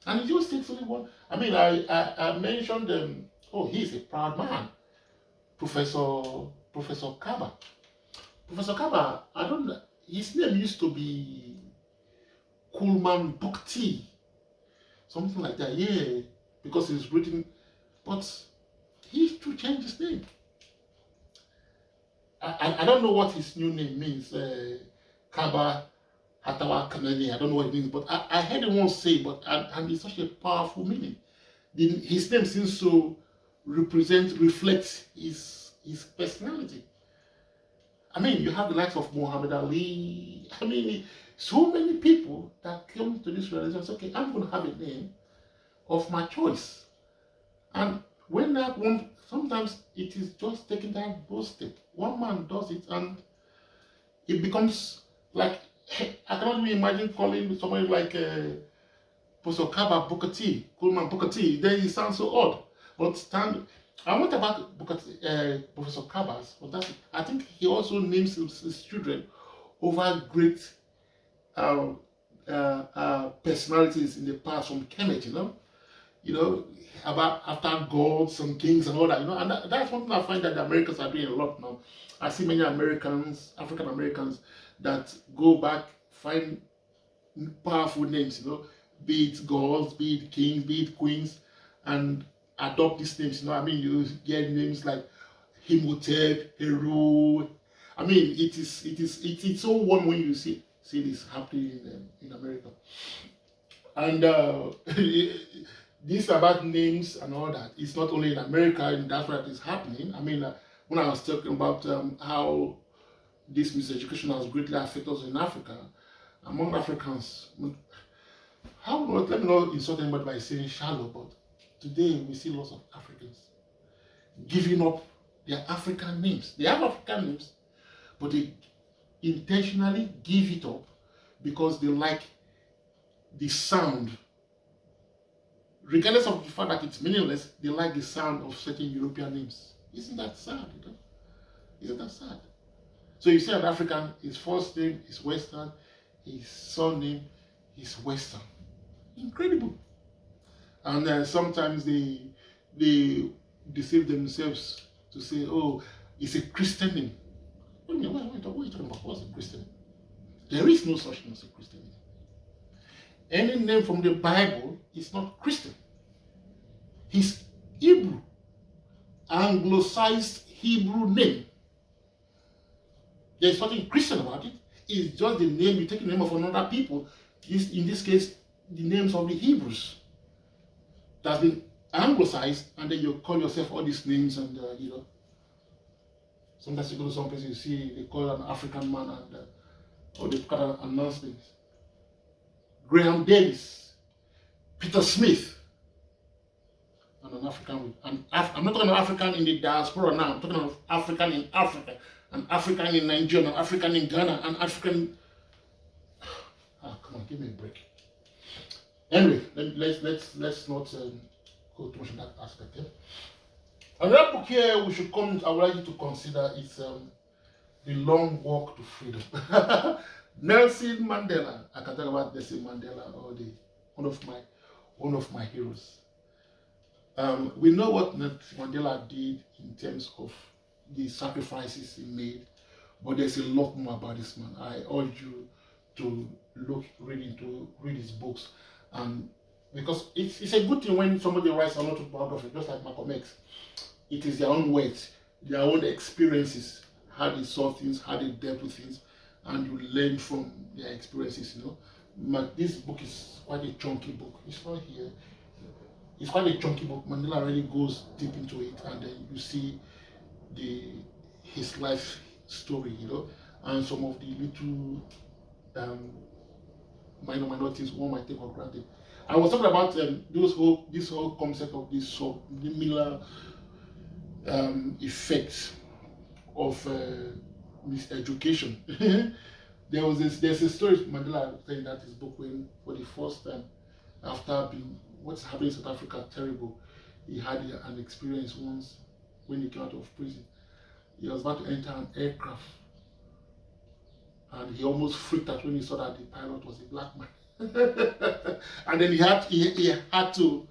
And it just takes only one. I mean, I mentioned, he's a proud man, Professor Kaba. Professor Kaba, I don't know, his name used to be Kulman Bukti, something like that, yeah, because he's written, but he used to change his name. I don't know what his new name means, Kaba Hatawa Kanani, I don't know what it means, but I heard him once say, and it's such a powerful meaning. His name seems to reflect his personality. I mean, you have the likes of Muhammad Ali. I mean, so many people that came to this realization, say, okay, I'm going to have a name of my choice. And when that one, sometimes it is just taking that bold step. One man does it and it becomes like, I cannot even imagine calling somebody like Professor Kaba Bukati, Kulman Bukati. Then it sounds so odd. But I want about Professor Kaba's, but that's it. I think he also names his children over great personalities in the past from Kemet, about after gods and kings and all that, and that's one thing I find that the Americans are doing a lot now. I see many Americans, African Americans, that go back, find powerful names, be it gods, be it kings, be it queens, and adopt these names. I mean, you get names like Himotep, Heru. I mean, it's so warm when you see this happening in America. And this about names and all that, it's not only in America, and that's what is happening. I mean, when I was talking about how this miseducation has greatly affected us in Africa, among Africans, let me not insult anybody by saying shallow, but today we see lots of Africans giving up their African names. They have African names, but they intentionally give it up because they like the sound. Regardless of the fact that it's meaningless, they like the sound of certain European names. Isn't that sad? Isn't that sad? So you see an African, his first name is Western, his surname is Western. Incredible. And sometimes they deceive themselves to say, oh, it's a Christian name. What are you talking about? What's a Christian name? There is no such thing as a Christian name. Any name from the Bible is not Christian. His Hebrew, anglicized Hebrew name. There's nothing Christian about it. It's just the name, you take the name of another people. In this case, the names of the Hebrews. That's been anglicized, and then you call yourself all these names, and sometimes you go to some place, you see they call an African man, and or they cut an announcement. Graham Davis, Peter Smith, and an African. And I'm not talking about African in the diaspora now. I'm talking about African in Africa, and African in Nigeria, and African in Ghana, and African. Come on, give me a break. Anyway, let's not go too much in that aspect. Another book here we should come. I would like you to consider is The Long Walk to Freedom. Nelson Mandela. I can talk about Nelson Mandela all day. One of my heroes. We know what Nelson Mandela did in terms of the sacrifices he made, but there's a lot more about this man. I urge you to read his books, and because it's a good thing when somebody writes an autobiography, just like Malcolm X. It is their own words, their own experiences, how they saw things, how they dealt with things, and you learn from their experiences. But this book is quite a chunky book. It's not here. It's quite a chunky book. Mandela really goes deep into it, and then you see his life story, and some of the little minor things one might take for granted. I was talking about this whole concept of this subliminal effects of miseducation. There's a story Mandela saying that his book when for the first time after being what's happening in South Africa terrible, he had an experience once when he came out of prison. He was about to enter an aircraft, and he almost freaked out when he saw that the pilot was a black man. And then he had to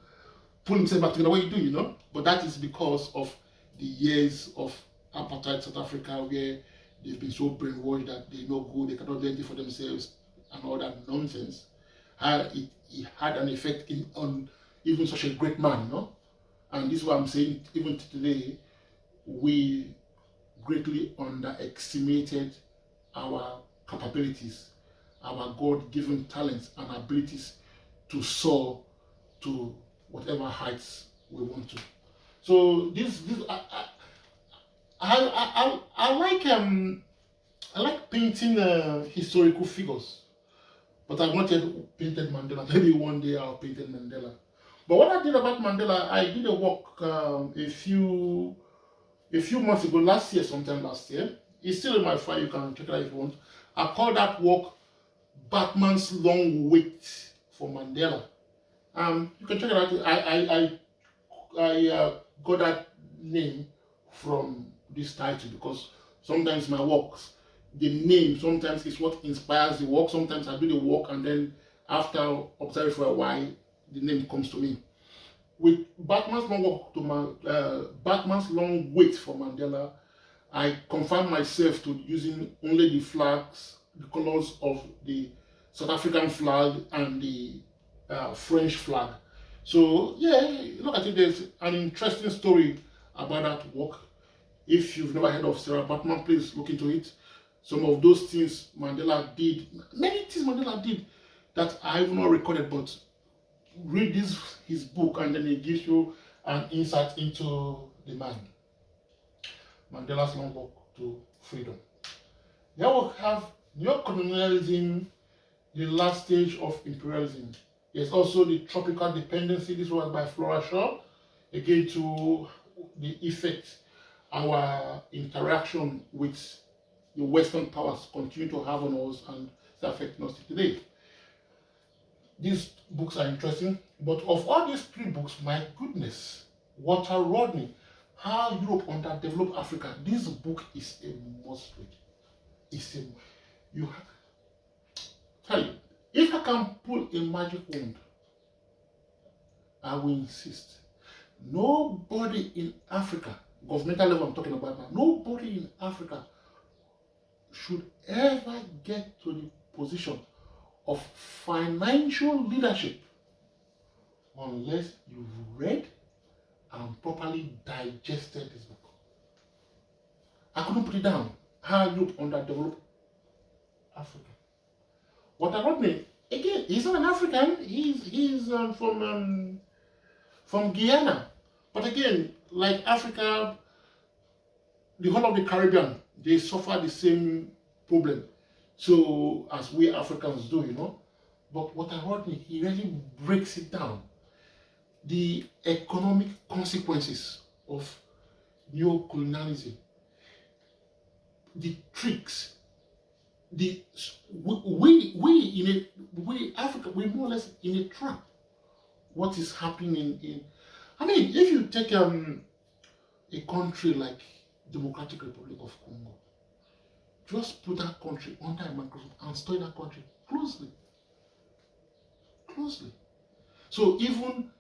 pull himself back together. What you do, But that is because of the years of apartheid South Africa, where they've been so brainwashed that they're no good, they cannot do anything for themselves, and all that nonsense. It had an effect on even such a great man, And this is what I'm saying. Even today, we greatly underestimated our capabilities, our God-given talents and abilities to soar to whatever heights we want to. So I like painting historical figures, but I've not yet painted Mandela. Maybe one day I'll paint Mandela. But what I did about Mandela, I did a walk a few months ago, sometime last year. It's still in my file. You can check it out if you want. I call that walk Batman's Long Wait for Mandela. You can check it out. I got that name from this title because sometimes my walks, the name sometimes is what inspires the walk. Sometimes I do the walk and then after observing for a while, the name comes to me. With Batman's Long Wait for Mandela, I confined myself to using only the flags, the colors of the South African flag and the French flag. So yeah, look at it. There's an interesting story about that walk. If you've never heard of Sarah Batman, please look into it. Some of those things Mandela did, many things Mandela did that I have not recorded, but read his book and then it gives you an insight into the man. Mandela's Long Walk to Freedom. Here we have neo-colonialism, the last stage of imperialism. There's also the tropical dependency. This was by Flora Shaw. Again, to the effect our interaction with the Western powers continue to have on us and it's affecting us today. These books are interesting, but of all these three books, my goodness, Walter Rodney, How Europe Underdeveloped Africa. This book is a must read. Tell you, if I can pull a magic wand, I will insist. Nobody in Africa, governmental level I'm talking about now, nobody in Africa should ever get to the position of financial leadership unless you've read and properly digested this book. I couldn't put it down. How Europe underdeveloped Africa. Walter Rodney, again, he's not an African. He's from Guyana. But again, like Africa, the whole of the Caribbean, they suffer the same problem. So as we Africans do, But Walter Rodney, he really breaks it down. The economic consequences of neo-colonialism, the tricks, we Africa, we're more or less in a trap. What is happening if you take a country like Democratic Republic of Congo, just put that country under a microscope and study that country closely. Closely. So even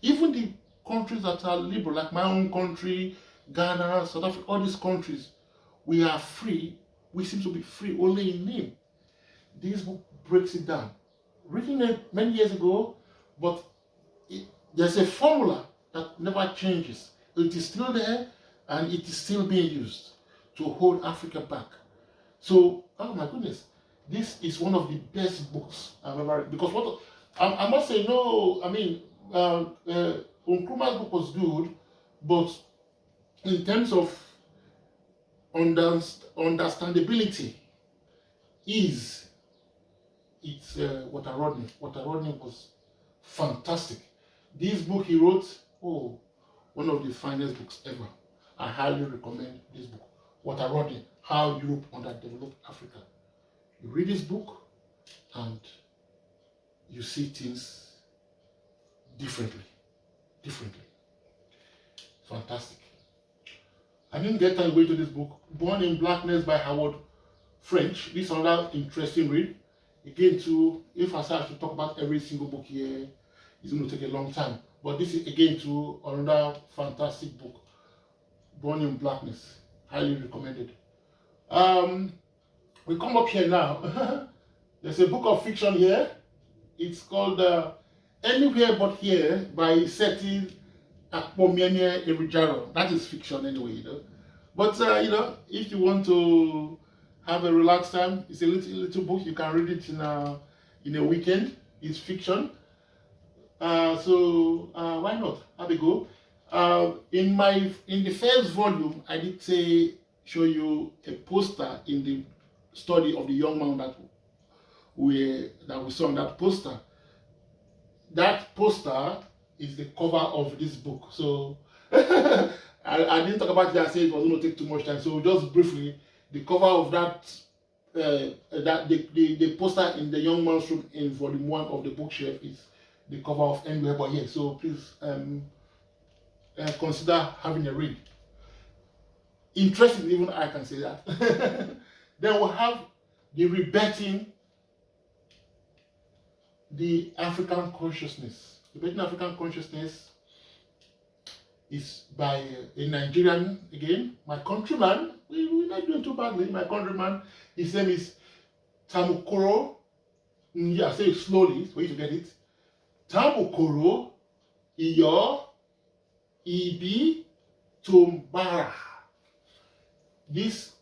even the countries that are liberal, like my own country, Ghana, South Africa, all these countries, we are free. We seem to be free only in name. This book breaks it down. Written many years ago, but there's a formula that never changes. It is still there, and it is still being used to hold Africa back. So, oh my goodness, this is one of the best books I've ever read. Because what I must say, no, I mean, Nkrumah's book was good, but in terms of understandability, it's Walter Rodney. Walter Rodney was fantastic. This book he wrote, one of the finest books ever. I highly recommend this book. Walter Rodney, How Europe Underdeveloped Africa. You read this book and you see things differently. Fantastic. I didn't get time to go into this book. Born in Blackness by Howard French. This is another interesting read. Again, if I start to talk about every single book here, it's going to take a long time. But this is again another fantastic book. Born in Blackness. Highly recommended. We come up here now. There's a book of fiction here. It's called Anywhere But Here by ArtbyAkpomiemie Erijaro. That is fiction anyway, But if you want to have a relaxed time, it's a little book. You can read it in a weekend. It's fiction. So why not? Have a go. In the first volume, I did show you a poster in the study of the young man that we saw on that poster. That poster is the cover of this book. So I didn't talk about it. I said it was going to take too much time. So just briefly, the cover of the poster in the young man's room in volume 1 of the bookshelf is the cover of Anywhere But Here. So please consider having a read. Interesting, even I can say that. Then we'll have the Rebetting the African Consciousness. Rebetting African Consciousness is by a Nigerian, again, my countryman. We're not doing too badly. My countryman, his name is Tamukoro. Yeah, say it slowly for you to get it. Tamukoro Iyo Ibi Tumbara. This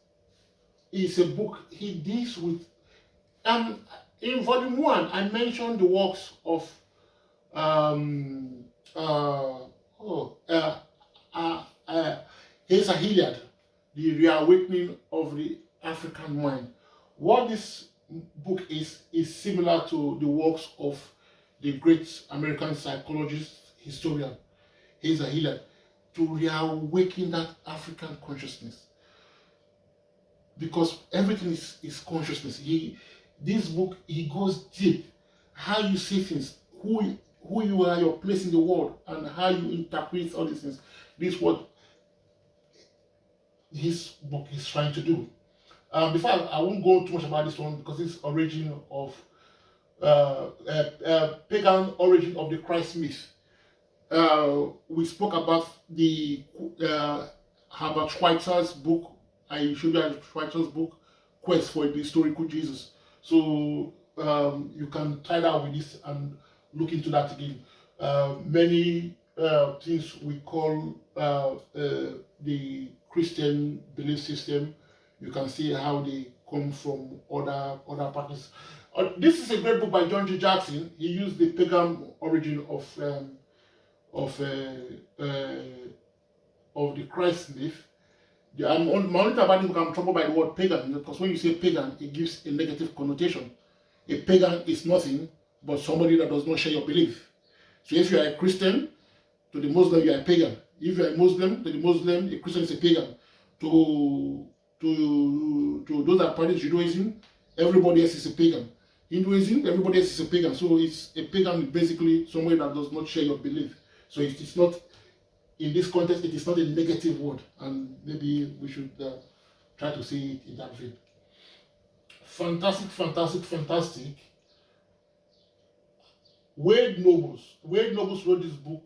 is a book he deals with. In volume 1, I mentioned the works of Hesa Hilliard, The Reawakening of the African Mind. What this book is similar to the works of the great American psychologist, historian, Hesa Hilliard, to reawaken that African consciousness. Because everything is consciousness. This book, he goes deep. How you see things, who you are, your place in the world, and how you interpret all these things. This is what his book is trying to do. Before I won't go too much about this one because it's origin of pagan origin of the Christ myth. We spoke about the Herbert Schweitzer's book. I showed you Schweitzer's book, Quest for the Historical Jesus. So you can tie that with this and look into that again. Many things we call the Christian belief system, you can see how they come from other practices. This is a great book by John G. Jackson. He used the pagan origin of the Christ myth. My only about it, I'm troubled by the word pagan, because when you say pagan, it gives a negative connotation. A pagan is nothing but somebody that does not share your belief. So if you are a Christian, to the Muslim, you are a pagan. If you are a Muslim, to the Muslim, a Christian is a pagan. To those that practice Judaism, everybody else is a pagan. Hinduism, everybody else is a pagan. So it's a pagan, basically somebody that does not share your belief. So it's not, in this context, it is not a negative word, and maybe we should try to see it in that vein. Fantastic, fantastic, fantastic. Wade Nobles wrote this book,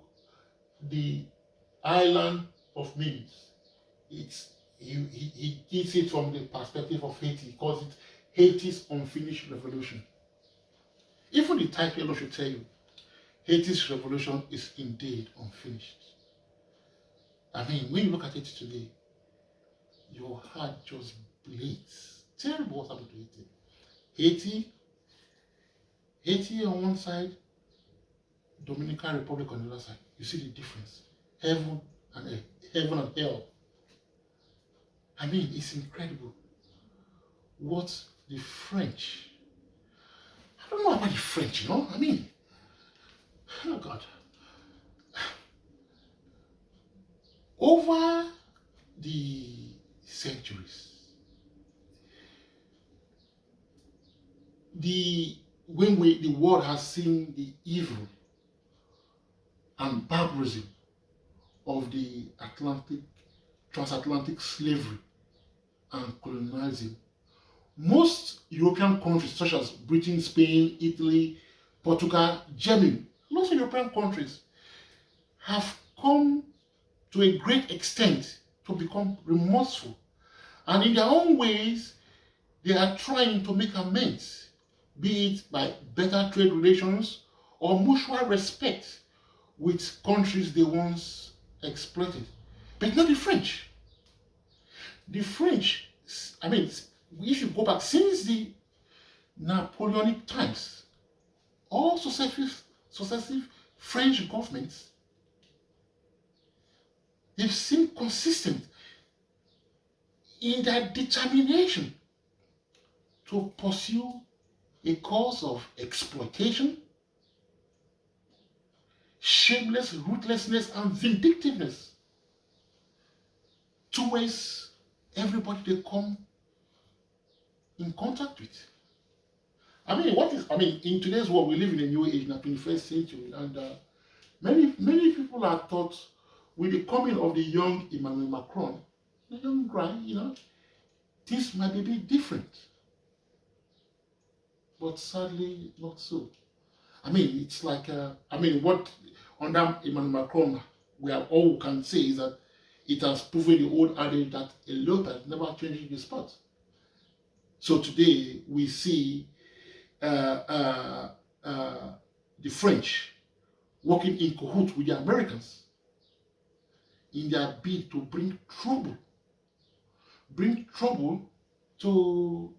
The Island of Memes. He gives it from the perspective of Haiti. He calls it Haiti's unfinished revolution. Even the title should tell you, Haiti's revolution is indeed unfinished. I mean, when you look at Haiti today, your heart just bleeds. Terrible what's happened to Haiti. Haiti on one side, Dominican Republic on the other side. You see the difference. Heaven and hell. I mean, it's incredible what the French, I don't know about the French, you know? I mean, oh God. Over the centuries, the world has seen the evil and barbarism of the transatlantic slavery and colonialism. Most European countries such as Britain, Spain, Italy, Portugal, Germany, lots of European countries have come to a great extent to become remorseful. And in their own ways, they are trying to make amends, be it by better trade relations or mutual respect with countries they once exploited. But not the French. The French, I mean, if you go back since the Napoleonic times, all successive French governments, they've seemed consistent in their determination to pursue a cause of exploitation, shameless ruthlessness, and vindictiveness towards everybody they come in contact with. In today's world, we live in a new age, in the 21st century, and many people are taught with the coming of the young Emmanuel Macron, the young guy, things might be a bit different. But sadly, not so. It's like, what under Emmanuel Macron, we have all can say is that it has proven the old adage that a leopard never changes the spot. So today we see the French working in cahoots with the Americans in their bid to bring trouble to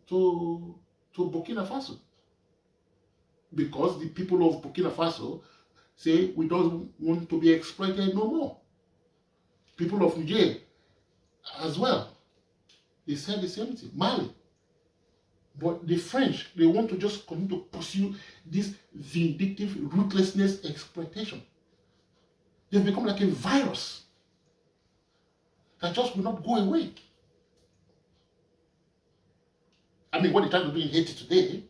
Burkina Faso, because the people of Burkina Faso say we don't want to be exploited no more. People of Niger as well, they said the same thing. Mali. But the French, they want to just continue to pursue this vindictive ruthlessness exploitation. They've become like a virus that just will not go away. What they try to do in Haiti today,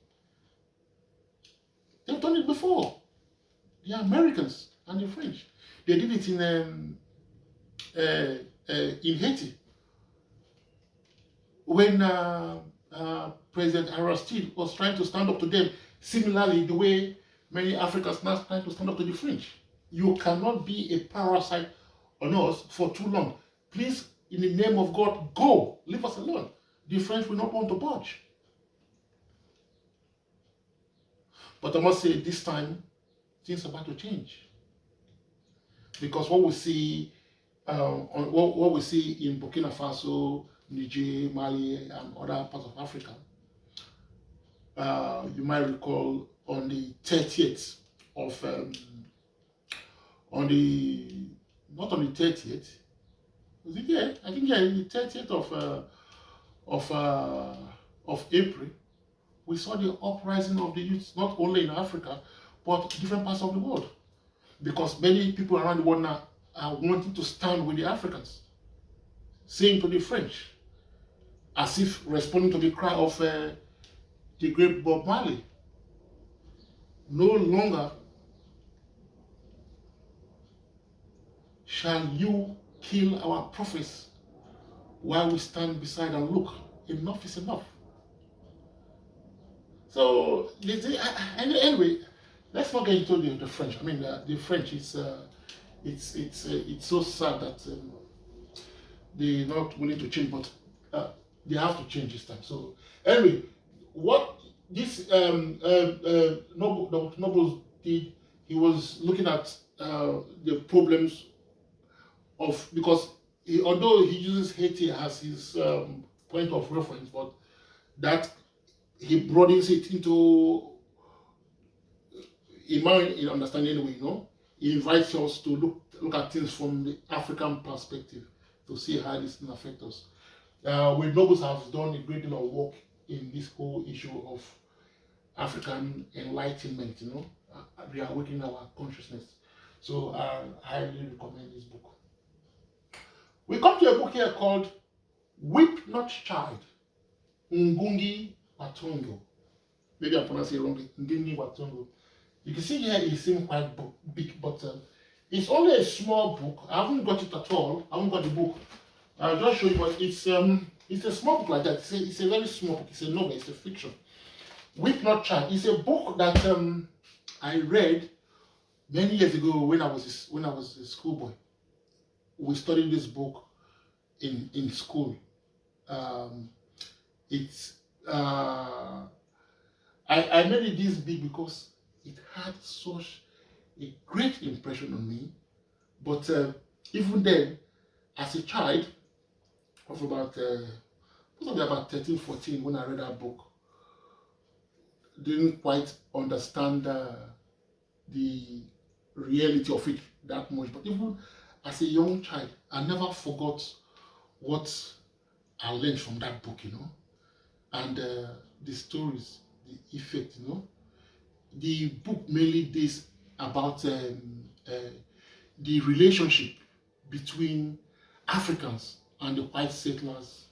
they've done it before. The Americans and the French. They did it in Haiti when President Aristide was trying to stand up to them, similarly the way many Africans now trying to stand up to the French. You cannot be a parasite on us for too long. Please, in the name of God, go. Leave us alone. The French will not want to budge. But I must say, this time, things are about to change. Because what we see what we see in Burkina Faso, Niger, Mali, and other parts of Africa, you might recall on the 30th of, not on the 30th, was it? Yeah, I think the 30th of April, we saw the uprising of the youth, not only in Africa, but different parts of the world. Because many people around the world now are wanting to stand with the Africans, saying to the French, as if responding to the cry of the great Bob Marley, no longer shall you kill our prophets while we stand beside and look. Enough is enough. So anyway, let's not get into the French. I mean, the French is it's so sad that they're not willing to change, but they have to change this time. So anyway, what this Noble did, he was looking at the problems of, because although he uses Haiti as his point of reference, but that he broadens it into, in my understanding anyway, he invites us to look at things from the African perspective to see how this can affect us. With Nobles has done a great deal of work in this whole issue of African enlightenment, reawakening our consciousness. So I highly recommend this book. We come to a book here called Weep Not Child, Ngungi Watongo. Maybe I'm pronouncing it wrongly, Ngungi Watongo. You can see here it seems quite big, but it's only a small book. I haven't got it at all. I haven't got the book. I'll just show you, but it's a small book like that. It's a very small book. It's a novel. It's a fiction. Weep Not Child. It's a book that I read many years ago when I was a schoolboy. We studied this book in school. I made it this big because it had such a great impression on me. But even then, as a child of about possibly about 13, 14, when I read that book, didn't quite understand the reality of it that much. But even as a young child, I never forgot what I learned from that book, and the stories, the effect, The book mainly deals about the relationship between Africans and the white settlers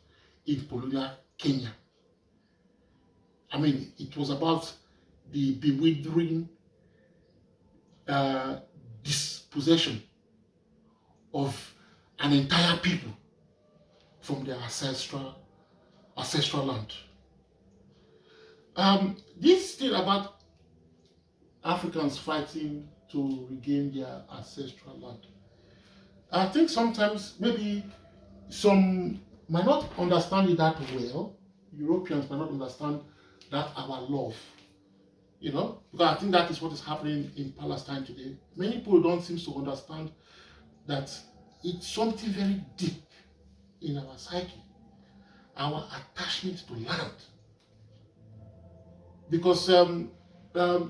in colonial Kenya. I mean, it was about the bewildering dispossession of an entire people from their ancestral land. This thing about Africans fighting to regain their ancestral land, I think sometimes maybe some might not understand it that well. Europeans might not understand that our love, because I think that is what is happening in Palestine today. Many people don't seem to understand that it's something very deep in our psyche, our attachment to land. Because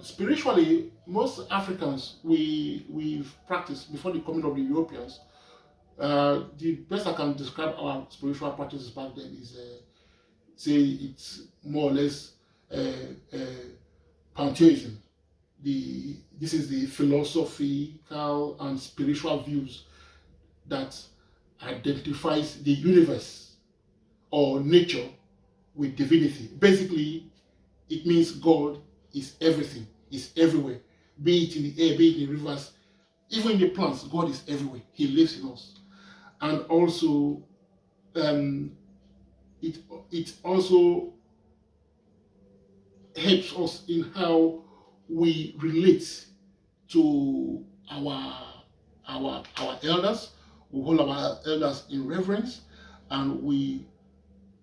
spiritually, most Africans, we've practiced before the coming of the Europeans. The best I can describe our spiritual practices back then is, say it's more or less pantheism. This is the philosophical and spiritual views that identifies the universe or nature with divinity. Basically, it means God is everything, is everywhere. Be it in the air, be it in the rivers, even in the plants, God is everywhere. He lives in us. And also, it also helps us in how we relate to our elders. We hold our elders in reverence, and we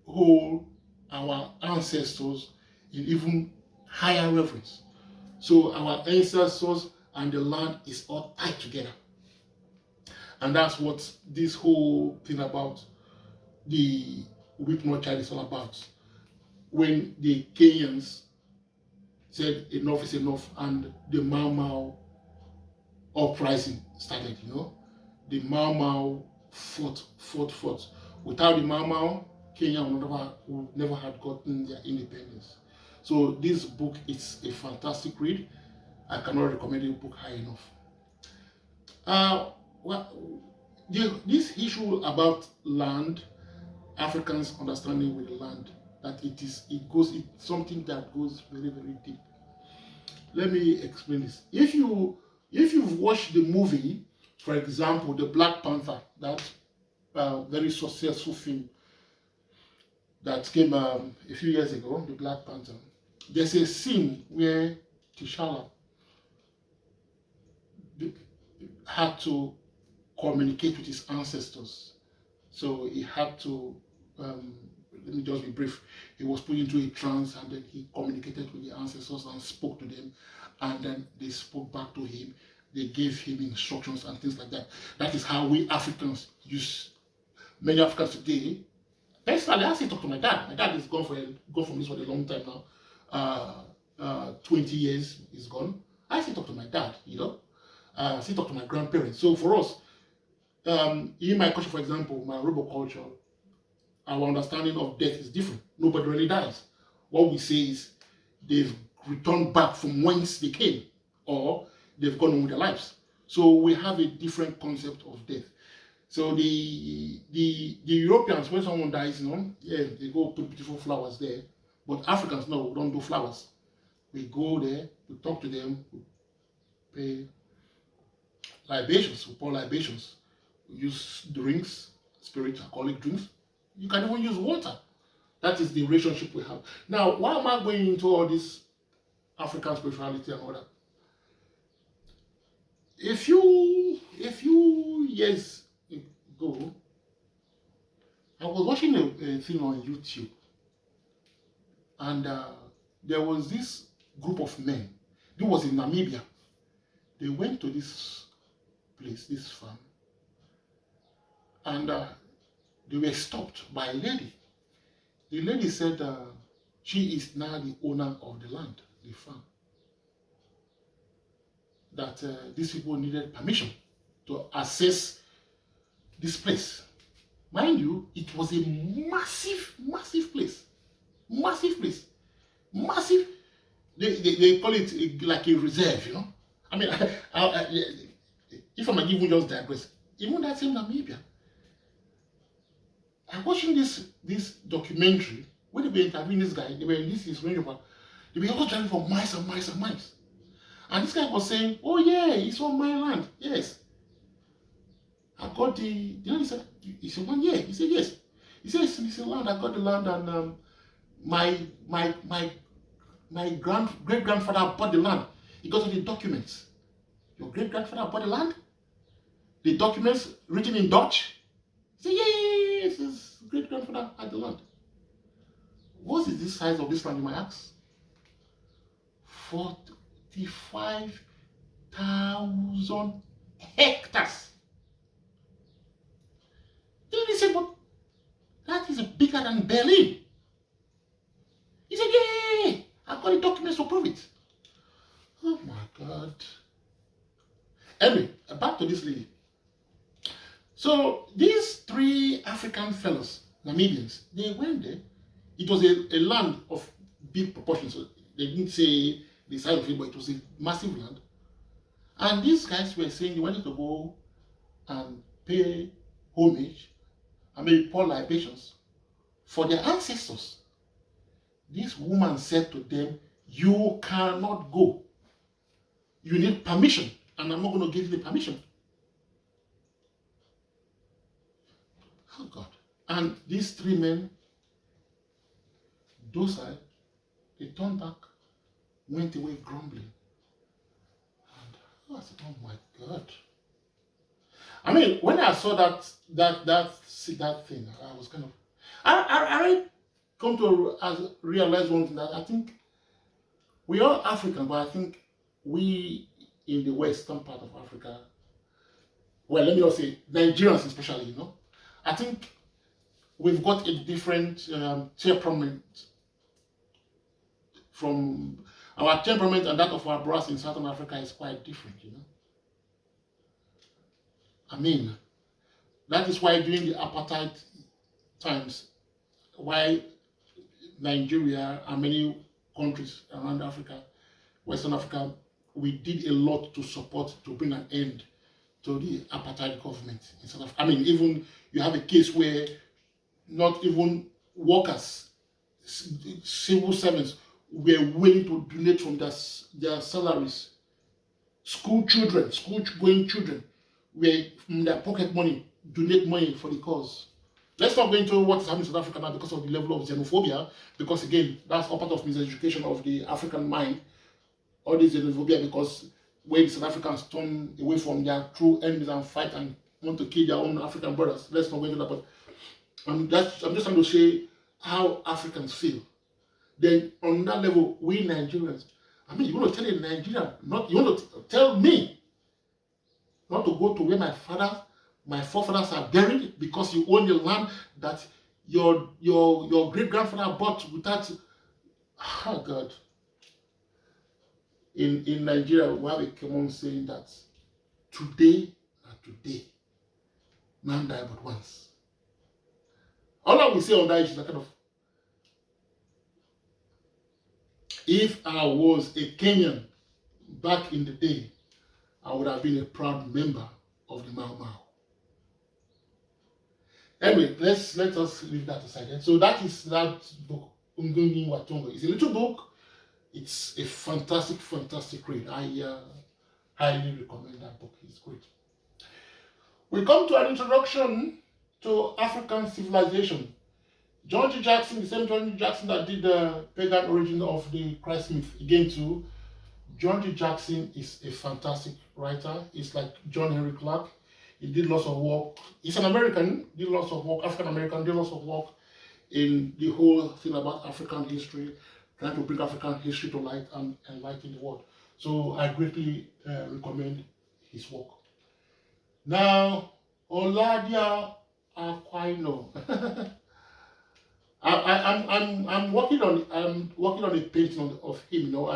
hold our ancestors in even higher reverence. So our ancestors and the land is all tied together. And that's what this whole thing about the Weep Not Child is all about. When the Kenyans said enough is enough and the Mau Mau uprising started, the Mau Mau fought. Without the Mau Mau, Kenya would never have gotten their independence. So this book is a fantastic read. I cannot recommend the book high enough. This issue about land, Africans understanding with the land, that it's something that goes very, very deep. Let me explain this. If you've watched the movie, for example, the Black Panther, that very successful film that came a few years ago, the Black Panther. There's a scene where T'Challa had to communicate with his ancestors. So he had to, let me just be brief, he was put into a trance and then he communicated with the ancestors and spoke to them, and then they spoke back to him. They gave him instructions and things like that. That is how we Africans use, many Africans today. Personally, I still talk to my dad. My dad is gone from this for a long time now. 20 years he's gone. I still talk to my dad, you know. I still talk to my grandparents. So for us, in my culture, for example, my Robo culture, our understanding of death is different. Nobody really dies. What we say is they've returned back from whence they came, or they've gone on with their lives. So we have a different concept of death. So the Europeans, when someone dies, you know, yeah, they go put beautiful flowers there. But Africans, no, we don't do flowers. We go there, we talk to them, we pay libations, we pour libations, we use drinks, spirit, alcoholic drinks. You can even use water. That is the relationship we have. Now, why am I going into all this African spirituality and all that? A few years ago, I was watching a thing on YouTube, and there was this group of men. It was in Namibia. They went to this place, this farm, and they were stopped by a lady. The lady said she is now the owner of the land, the farm. That these people needed permission to access this place. Mind you, it was a massive, massive place. Massive place. Massive. They call it like a reserve, you know. I mean, if I might even just digress, even that same Namibia, I'm watching this documentary where they were interviewing this guy. They were in this Range Rover. They were all driving for miles and miles and miles. And this guy was saying, "Oh yeah, it's on my land. Yes, I got the." He said, "It's your land." Yeah, he said, "Yes." He said, "It's your land. I got the land, and my great grandfather bought the land. He got all the documents. Your great grandfather bought the land. The documents written in Dutch." He said, "Yes, his great grandfather had the land." What is the size of this land, you might ask? 45,000 hectares. Then he said, "But that is bigger than Berlin." He said, "Yeah, I've got the documents to prove it." Oh my God. Anyway, back to this lady. So these three African fellows, Namibians, they went there. It was a land of big proportions. So they didn't say the size of it, but it was a massive land. And these guys were saying they wanted to go and pay homage and maybe pour libations for their ancestors. This woman said to them, "You cannot go. You need permission, and I'm not going to give you the permission." Oh God. And these three men, docile, they turned back, went away grumbling. And I said, "Oh my God." I mean, when I saw that thing, I was kind of, I come to realize one thing, that I think we are African, but I think we in the western part of Africa, well, let me also say Nigerians especially, you know, I think we've got a different temperament from our temperament, and that of our brothers in Southern Africa is quite different, you know. I mean, that is why during the apartheid times, why Nigeria and many countries around Africa, Western Africa, we did a lot to support, to bring an end to the apartheid government in South Africa. I mean, even you have a case where not even workers, civil servants, were willing to donate from their salaries. School-going children, were from their pocket money, donate money for the cause. Let's not go into what is happening in South Africa now because of the level of xenophobia, because again, that's all part of miseducation of the African mind, all this xenophobia, because when South Africans turn away from their true enemies and fight and want to kill their own African brothers. Let's not go into that, but I'm just trying to say how Africans feel. Then on that level, we Nigerians, I mean, you want to tell a Nigerian, you want to tell me not to go to where my forefathers are buried because you own the land that your great grandfather bought without. Oh God. In Nigeria, we have a common saying that today and today, man die but once. All I will say on that is that kind of, if I was a Kenyan back in the day, I would have been a proud member of the Mau Mau. Anyway, let us leave that aside. So that is that book, Ungungi Watongo. It's a little book. It's a fantastic, fantastic read. I highly recommend that book. It's great. We come to an introduction to African civilization. John G. Jackson, the same John G. Jackson that did the pagan origin of the Christ myth. Again, too, John G. Jackson is a fantastic writer. He's like John Henry Clark. He did lots of work. He's an American, did lots of work, African American, did lots of work in the whole thing about African history, trying to bring African history to light and enlighten the world. So I greatly recommend his work. Now, Oladia Aquino. I'm working on a painting of him. You know,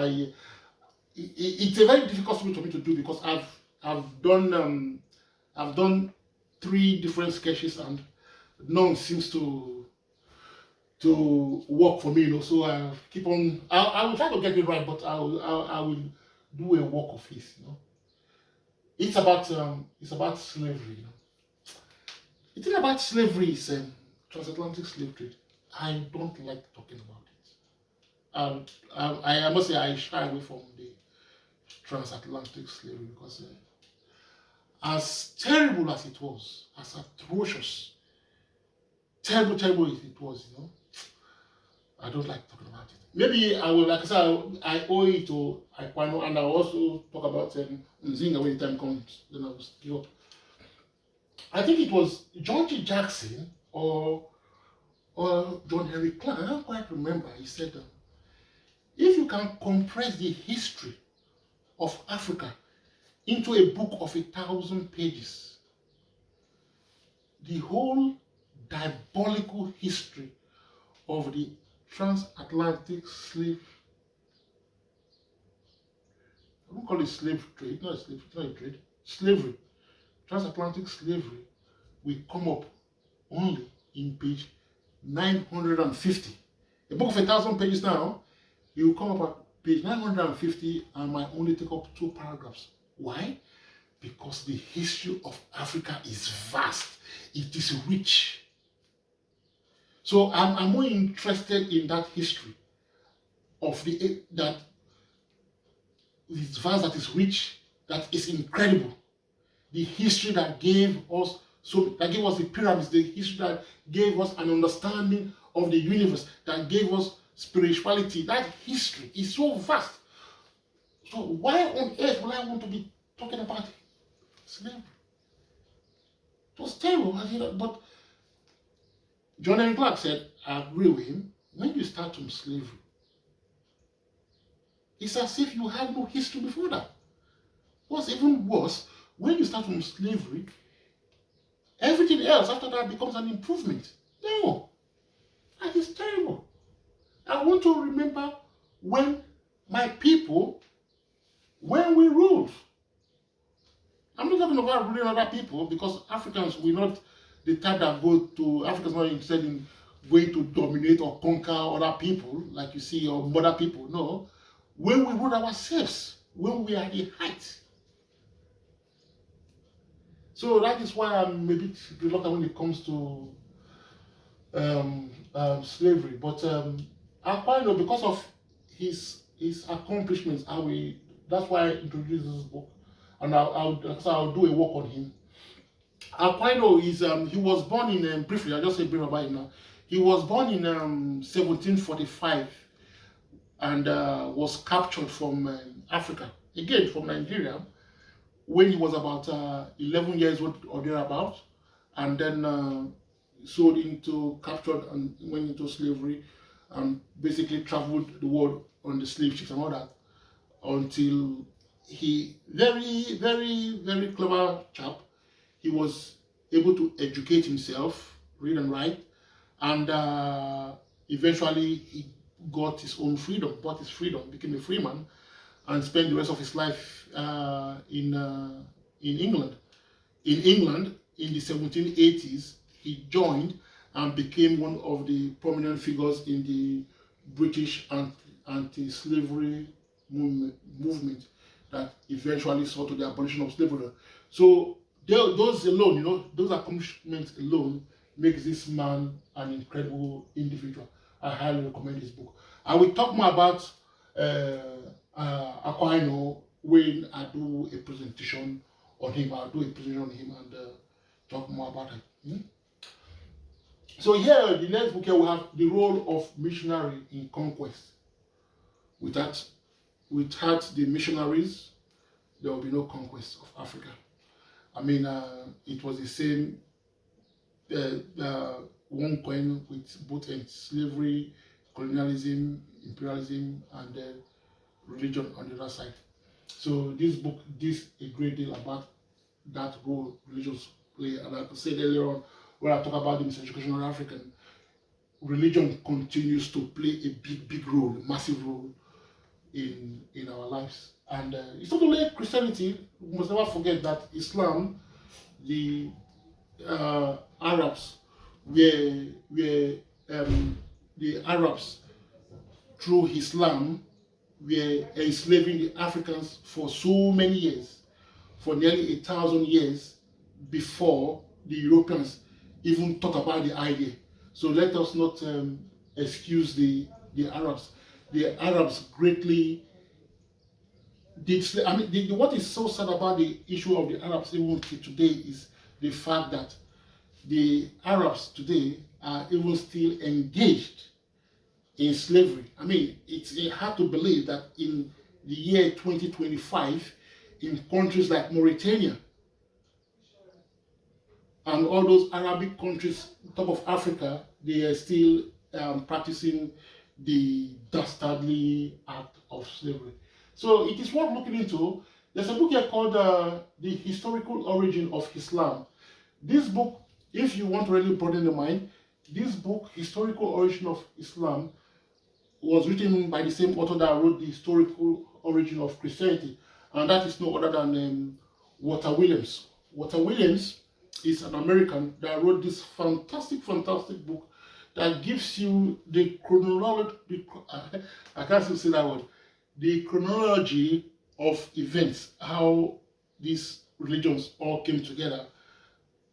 it's a very difficult thing for me to do because I've done 3 different sketches and none seems to work for me. You know, so I keep on. I will try to get it right, but I will do a work of his. You know, it's about slavery. You know, the thing about slavery is transatlantic slave trade. I don't like talking about it. I must say I shy away from the transatlantic slavery because as terrible as it was, as atrocious, terrible as it was, you know, I don't like talking about it. Maybe I will, like I said, I owe it to Aquino, and I'll also talk about Nzinga when the time comes. Then I will give up. I think it was John G. Jackson or John Henry Clark, I don't quite remember. He said, if you can compress the history of Africa into a book of 1,000 pages, the whole diabolical history of the transatlantic slave, I don't call it slave trade, not a trade, slavery, transatlantic slavery will come up only in page 950. A book of 1,000 pages now, you will come up at page 950 and might only take up 2 paragraphs. Why? Because the history of Africa is vast. It is rich. So I'm more interested in that history of that is vast, that is rich, that is incredible. The history that gave us the pyramids, the history that gave us an understanding of the universe, that gave us spirituality. That history is so vast. So why on earth would I want to be talking about slavery? It was terrible, but John Henry Clark said, I agree with him, when you start from slavery, it's as if you have no history before that. What's even worse, when you start from slavery, everything else after that becomes an improvement. No, that is terrible. I want to remember when my people, when we ruled. I'm not talking about ruling other people because Africans will not the type that Africans are not interested in going to dominate or conquer other people like you see or other people. No, when we ruled ourselves, when we are at the height. So that is why I'm a bit reluctant when it comes to slavery. But Aquino, because of his accomplishments, that's why I introduced this book, and I'll do a work on him. Aquino is he was born in briefly. I'll just say brief about him now. He was born in 1745 and was captured from Africa, again from Nigeria, when he was about 11 years old or thereabout, and then captured and went into slavery, and basically traveled the world on the slave ships and all that, until he, very clever chap, he was able to educate himself, read and write, and eventually he got his own freedom, bought his freedom, became a free man, and spent the rest of his life in England. In England, in the 1780s, he joined and became one of the prominent figures in the British anti-slavery movement that eventually saw to the abolition of slavery. So those alone, those accomplishments alone makes this man an incredible individual. I highly recommend his book. I will talk more about Aquino when I do a presentation on him. I'll do a presentation on him and talk more about him. So here, the next book here, we have the role of missionary in conquest. Without the missionaries, there will be no conquest of Africa. I mean, it was the same one coin with both slavery, colonialism, imperialism, and religion on the other side. So this book does a great deal about that role religions play. And like I said earlier on, when I talk about the miseducation of African, religion continues to play a big role, a massive role in our lives. And it's not only Christianity. We must never forget that Islam, the Arabs, the Arabs through Islam were enslaving the Africans for so many years, for nearly 1,000 years before the Europeans even thought about the idea. So let us not excuse the Arabs. The Arabs greatly did. I mean, what is so sad about the issue of the Arabs even today is the fact that the Arabs today are even still engaged in slavery. I mean, it's hard to believe that in the year 2025, in countries like Mauritania and all those Arabic countries, top of Africa, they are still practicing the dastardly act of slavery. So it is worth looking into. There's a book here called The Historical Origin of Islam. This book, if you want to really broaden your mind, this book, Historical Origin of Islam, was written by the same author that wrote The Historical Origin of Christianity, and that is no other than Walter Williams. Walter Williams is an American that wrote this fantastic book that gives you the chronology, I can't even say that word, the chronology of events, how these religions all came together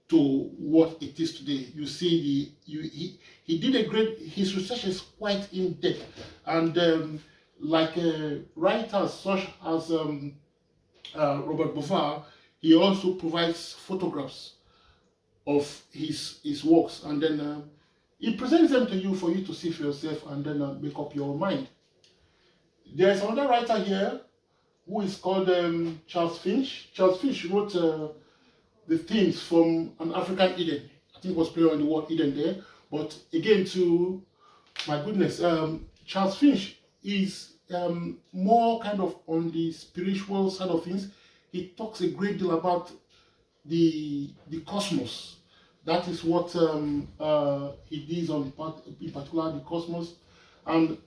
to what it is today. You see, he did a great, his research is quite in depth, and writers such as Robert Beauvoir, he also provides photographs of his works, and then he presents them to you for you to see for yourself and then make up your mind. There is another writer here who is called Charles Finch. Charles Finch wrote the themes from An African Eden. I think it was playing on the word Eden there. But again, to my goodness, Charles Finch is more kind of on the spiritual side of things. He talks a great deal about the cosmos. That is what he deals on, in particular the cosmos. And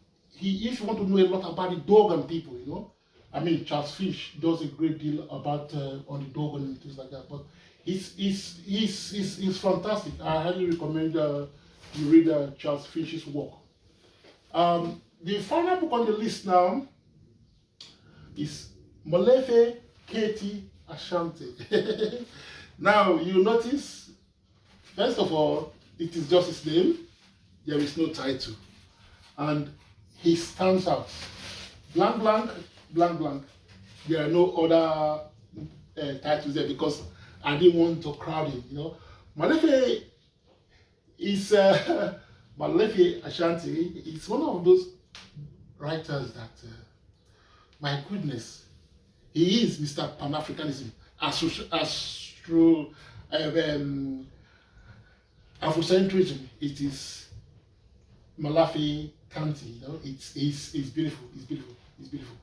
if you want to know a lot about the Dogon people, I mean, Charles Finch does a great deal about on the Dogon and things like that. But he's fantastic. I highly recommend you read Charles Finch's work. The final book on the list now is Molefe Katie Ashanti. Now, you notice, first of all, it is just his name. There is no title. And he stands out. Blank, blank, blank, blank. There are no other titles there because I didn't want to crowd him. Malefe is Malefe Ashanti is one of those writers that, my goodness, he is Mr. Pan-Africanism. Through Afrocentrism, it is Malafi County. It's beautiful. It's beautiful. It's beautiful.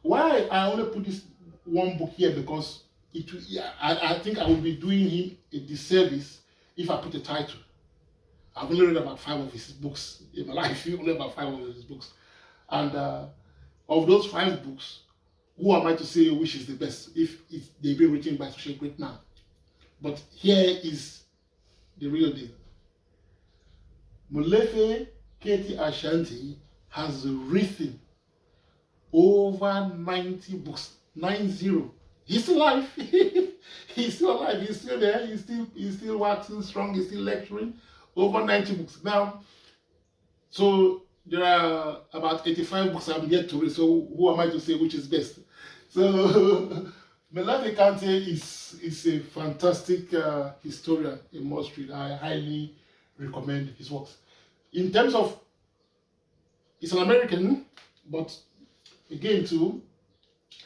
Why I only put this one book here, because I think I would be doing him a disservice if I put a title. I've only read about 5 of his books in my life. Only about 5 of his books, and of those 5 books, who am I to say which is the best if they've been written by such a great man? But here is the real deal. Molefe Keti Ashanti has written over 90 books. 90. He's still alive. He's still alive. He's still there. He's still waxing strong. He's still lecturing. Over 90 books. Now, so there are about 85 books I'm yet to read. So who am I to say which is best? So Molefe Kante is a fantastic historian, a must read. I highly recommend his works. In terms of, he's an American, but again too,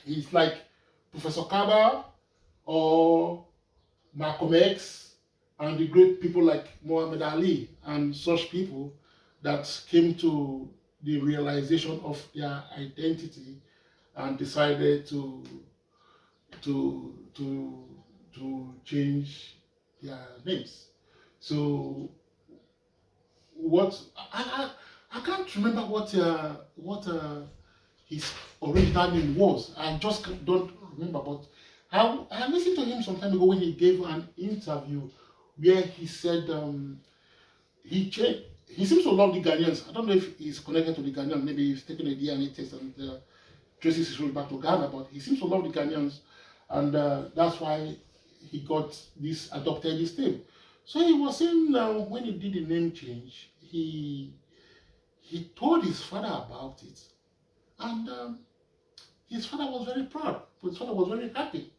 he's like Professor Kaba or Malcolm X and the great people like Muhammad Ali and such people that came to the realization of their identity and decided to change their names. So what I can't remember what his original name was. I just don't remember. But I listened to him some time ago when he gave an interview where he said he seems to love the Ghanaians. I don't know if he's connected to the Ghanaians. Maybe he's taken a DNA test and traces his road back to Ghana. But he seems to love the Ghanaians, and that's why he got adopted this name. So he was saying when he did the name change, he told his father about it, and his father was very proud. His father was very happy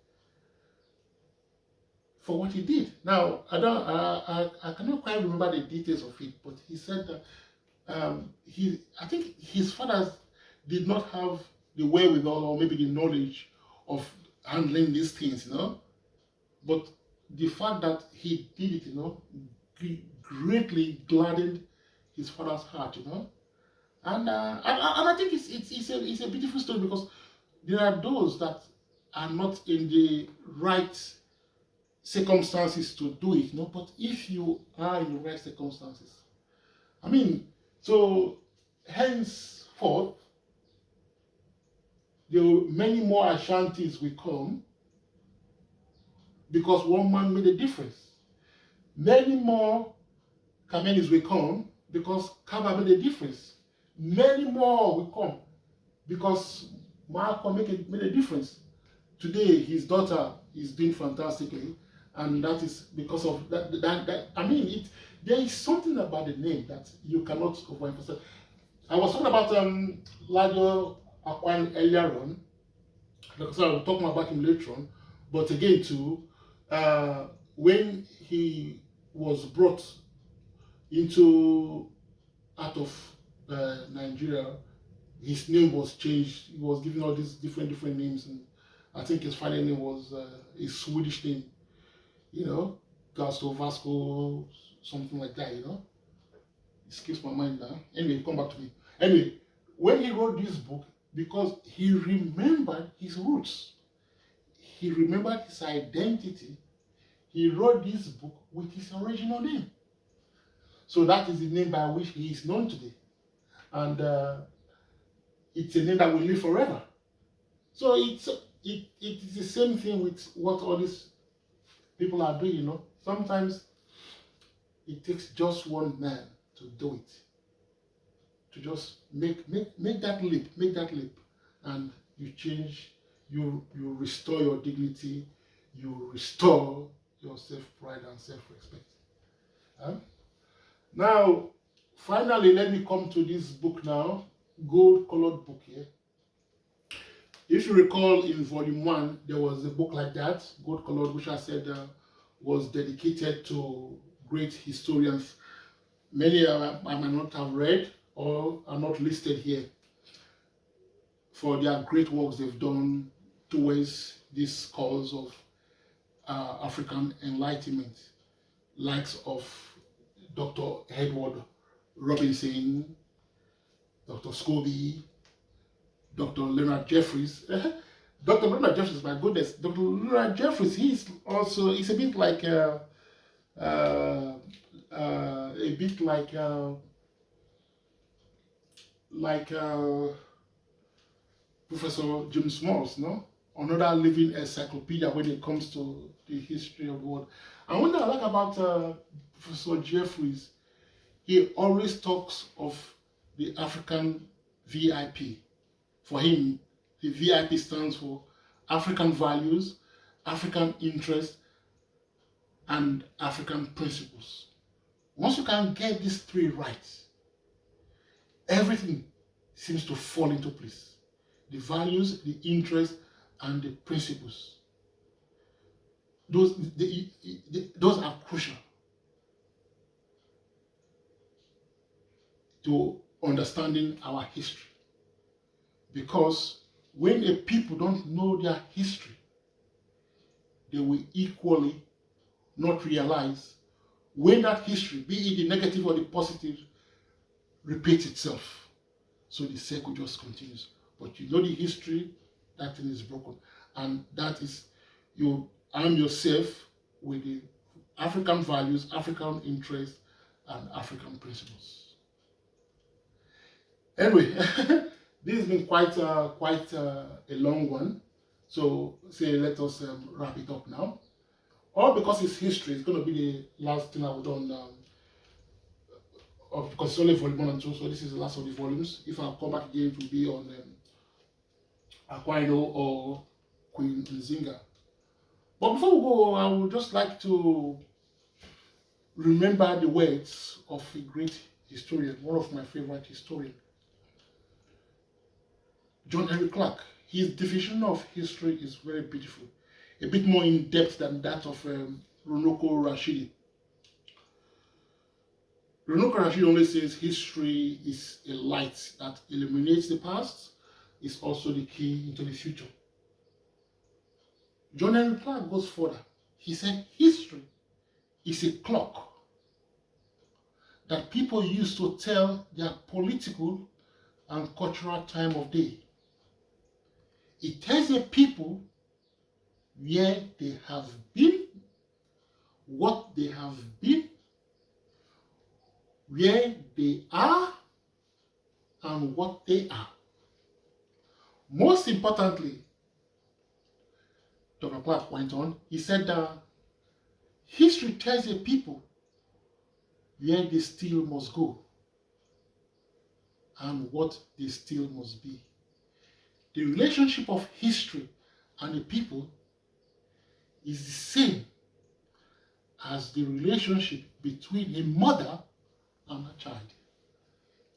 for what he did. Now I cannot quite remember the details of it, but he said that I think his father did not have the wherewithal or maybe the knowledge of handling these things, But the fact that he did it, greatly gladdened his father's heart, And I think it's a beautiful story, because there are those that are not in the right circumstances to do it, But if you are in the right circumstances, so henceforth, many more Ashantis will come because one man made a difference. Many more Kamenis will come because Kaba made a difference. Many more will come because Malcolm made a difference. Today, his daughter is doing fantastically, and that is because of that. There is something about the name that you cannot overemphasize. I was talking about Leonard Jeffries earlier on, because I will talk more about him later on. But again, too, when he was brought out of Nigeria, his name was changed. He was given all these different names, and I think his final name was a Swedish name, Gasto Vasco, something like that, It skips my mind now. Anyway, come back to me. Anyway, when he wrote this book, because he remembered his roots, he remembered his identity, he wrote this book with his original name. So that is the name by which he is known today. And it's a name that will live forever. So it is the same thing with what all these people are doing, Sometimes it takes just one man to do it. To just make that leap, and you change, you restore your dignity, you restore your self-pride and self-respect. Now, finally, let me come to this book now, gold-colored book here. If you recall, in volume 1, there was a book like that, gold colored, which I said was dedicated to great historians. Many I might not have read or are not listed here for their great works they've done towards this cause of African enlightenment, likes of Dr. Edward Robinson, Dr. Scobie, Dr. Leonard Jeffries. Dr. Leonard Jeffries, my goodness, Dr. Leonard Jeffries, he's a bit like Professor James Smalls, no? Another living encyclopedia when it comes to the history of the world. And what I like about Professor Jeffries, he always talks of the African VIP. For him, the VIP stands for African values, African interests, and African principles. Once you can get these three right, everything seems to fall into place. The values, the interests, and the principles. Those are crucial to understanding our history. Because when a people don't know their history, they will equally not realize when that history, be it the negative or the positive, repeats itself. So the circle just continues. But you know the history, that thing is broken. And that is, you arm yourself with the African values, African interests, and African principles. Anyway, this has been quite a long one. So let us wrap it up now. All because it's history, it's going to be the last thing I've done because it's only volume 1 and 2, so this is the last of the volumes. If I come back again, it will be on Aquino or Queen Nzinga. But before we go, I would just like to remember the words of a great historian, one of my favorite historians, John Henry Clark. His definition of history is very beautiful, a bit more in depth than that of Runoko Rashidi. Runoko Rashidi only says history is a light that illuminates the past, is also the key into the future. John Henry Clark goes further. He said history is a clock that people use to tell their political and cultural time of day. It tells the people where they have been, what they have been, where they are, and what they are. Most importantly, Dr. Clark went on, he said that history tells the people where they still must go and what they still must be. The relationship of history and the people is the same as the relationship between a mother and a child.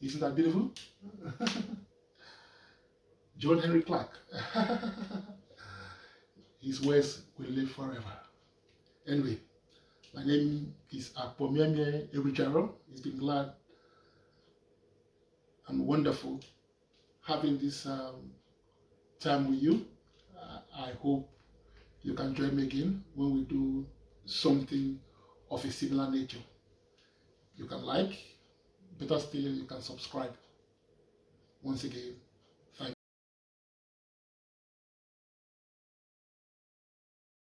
Isn't that beautiful? John Henry Clark. His words will live forever. Anyway, my name is Akpomiemie Erijaro. It's been glad and wonderful having this time with you. I hope you can join me again when we do something of a similar nature. You can like, better still, you can subscribe. Once again,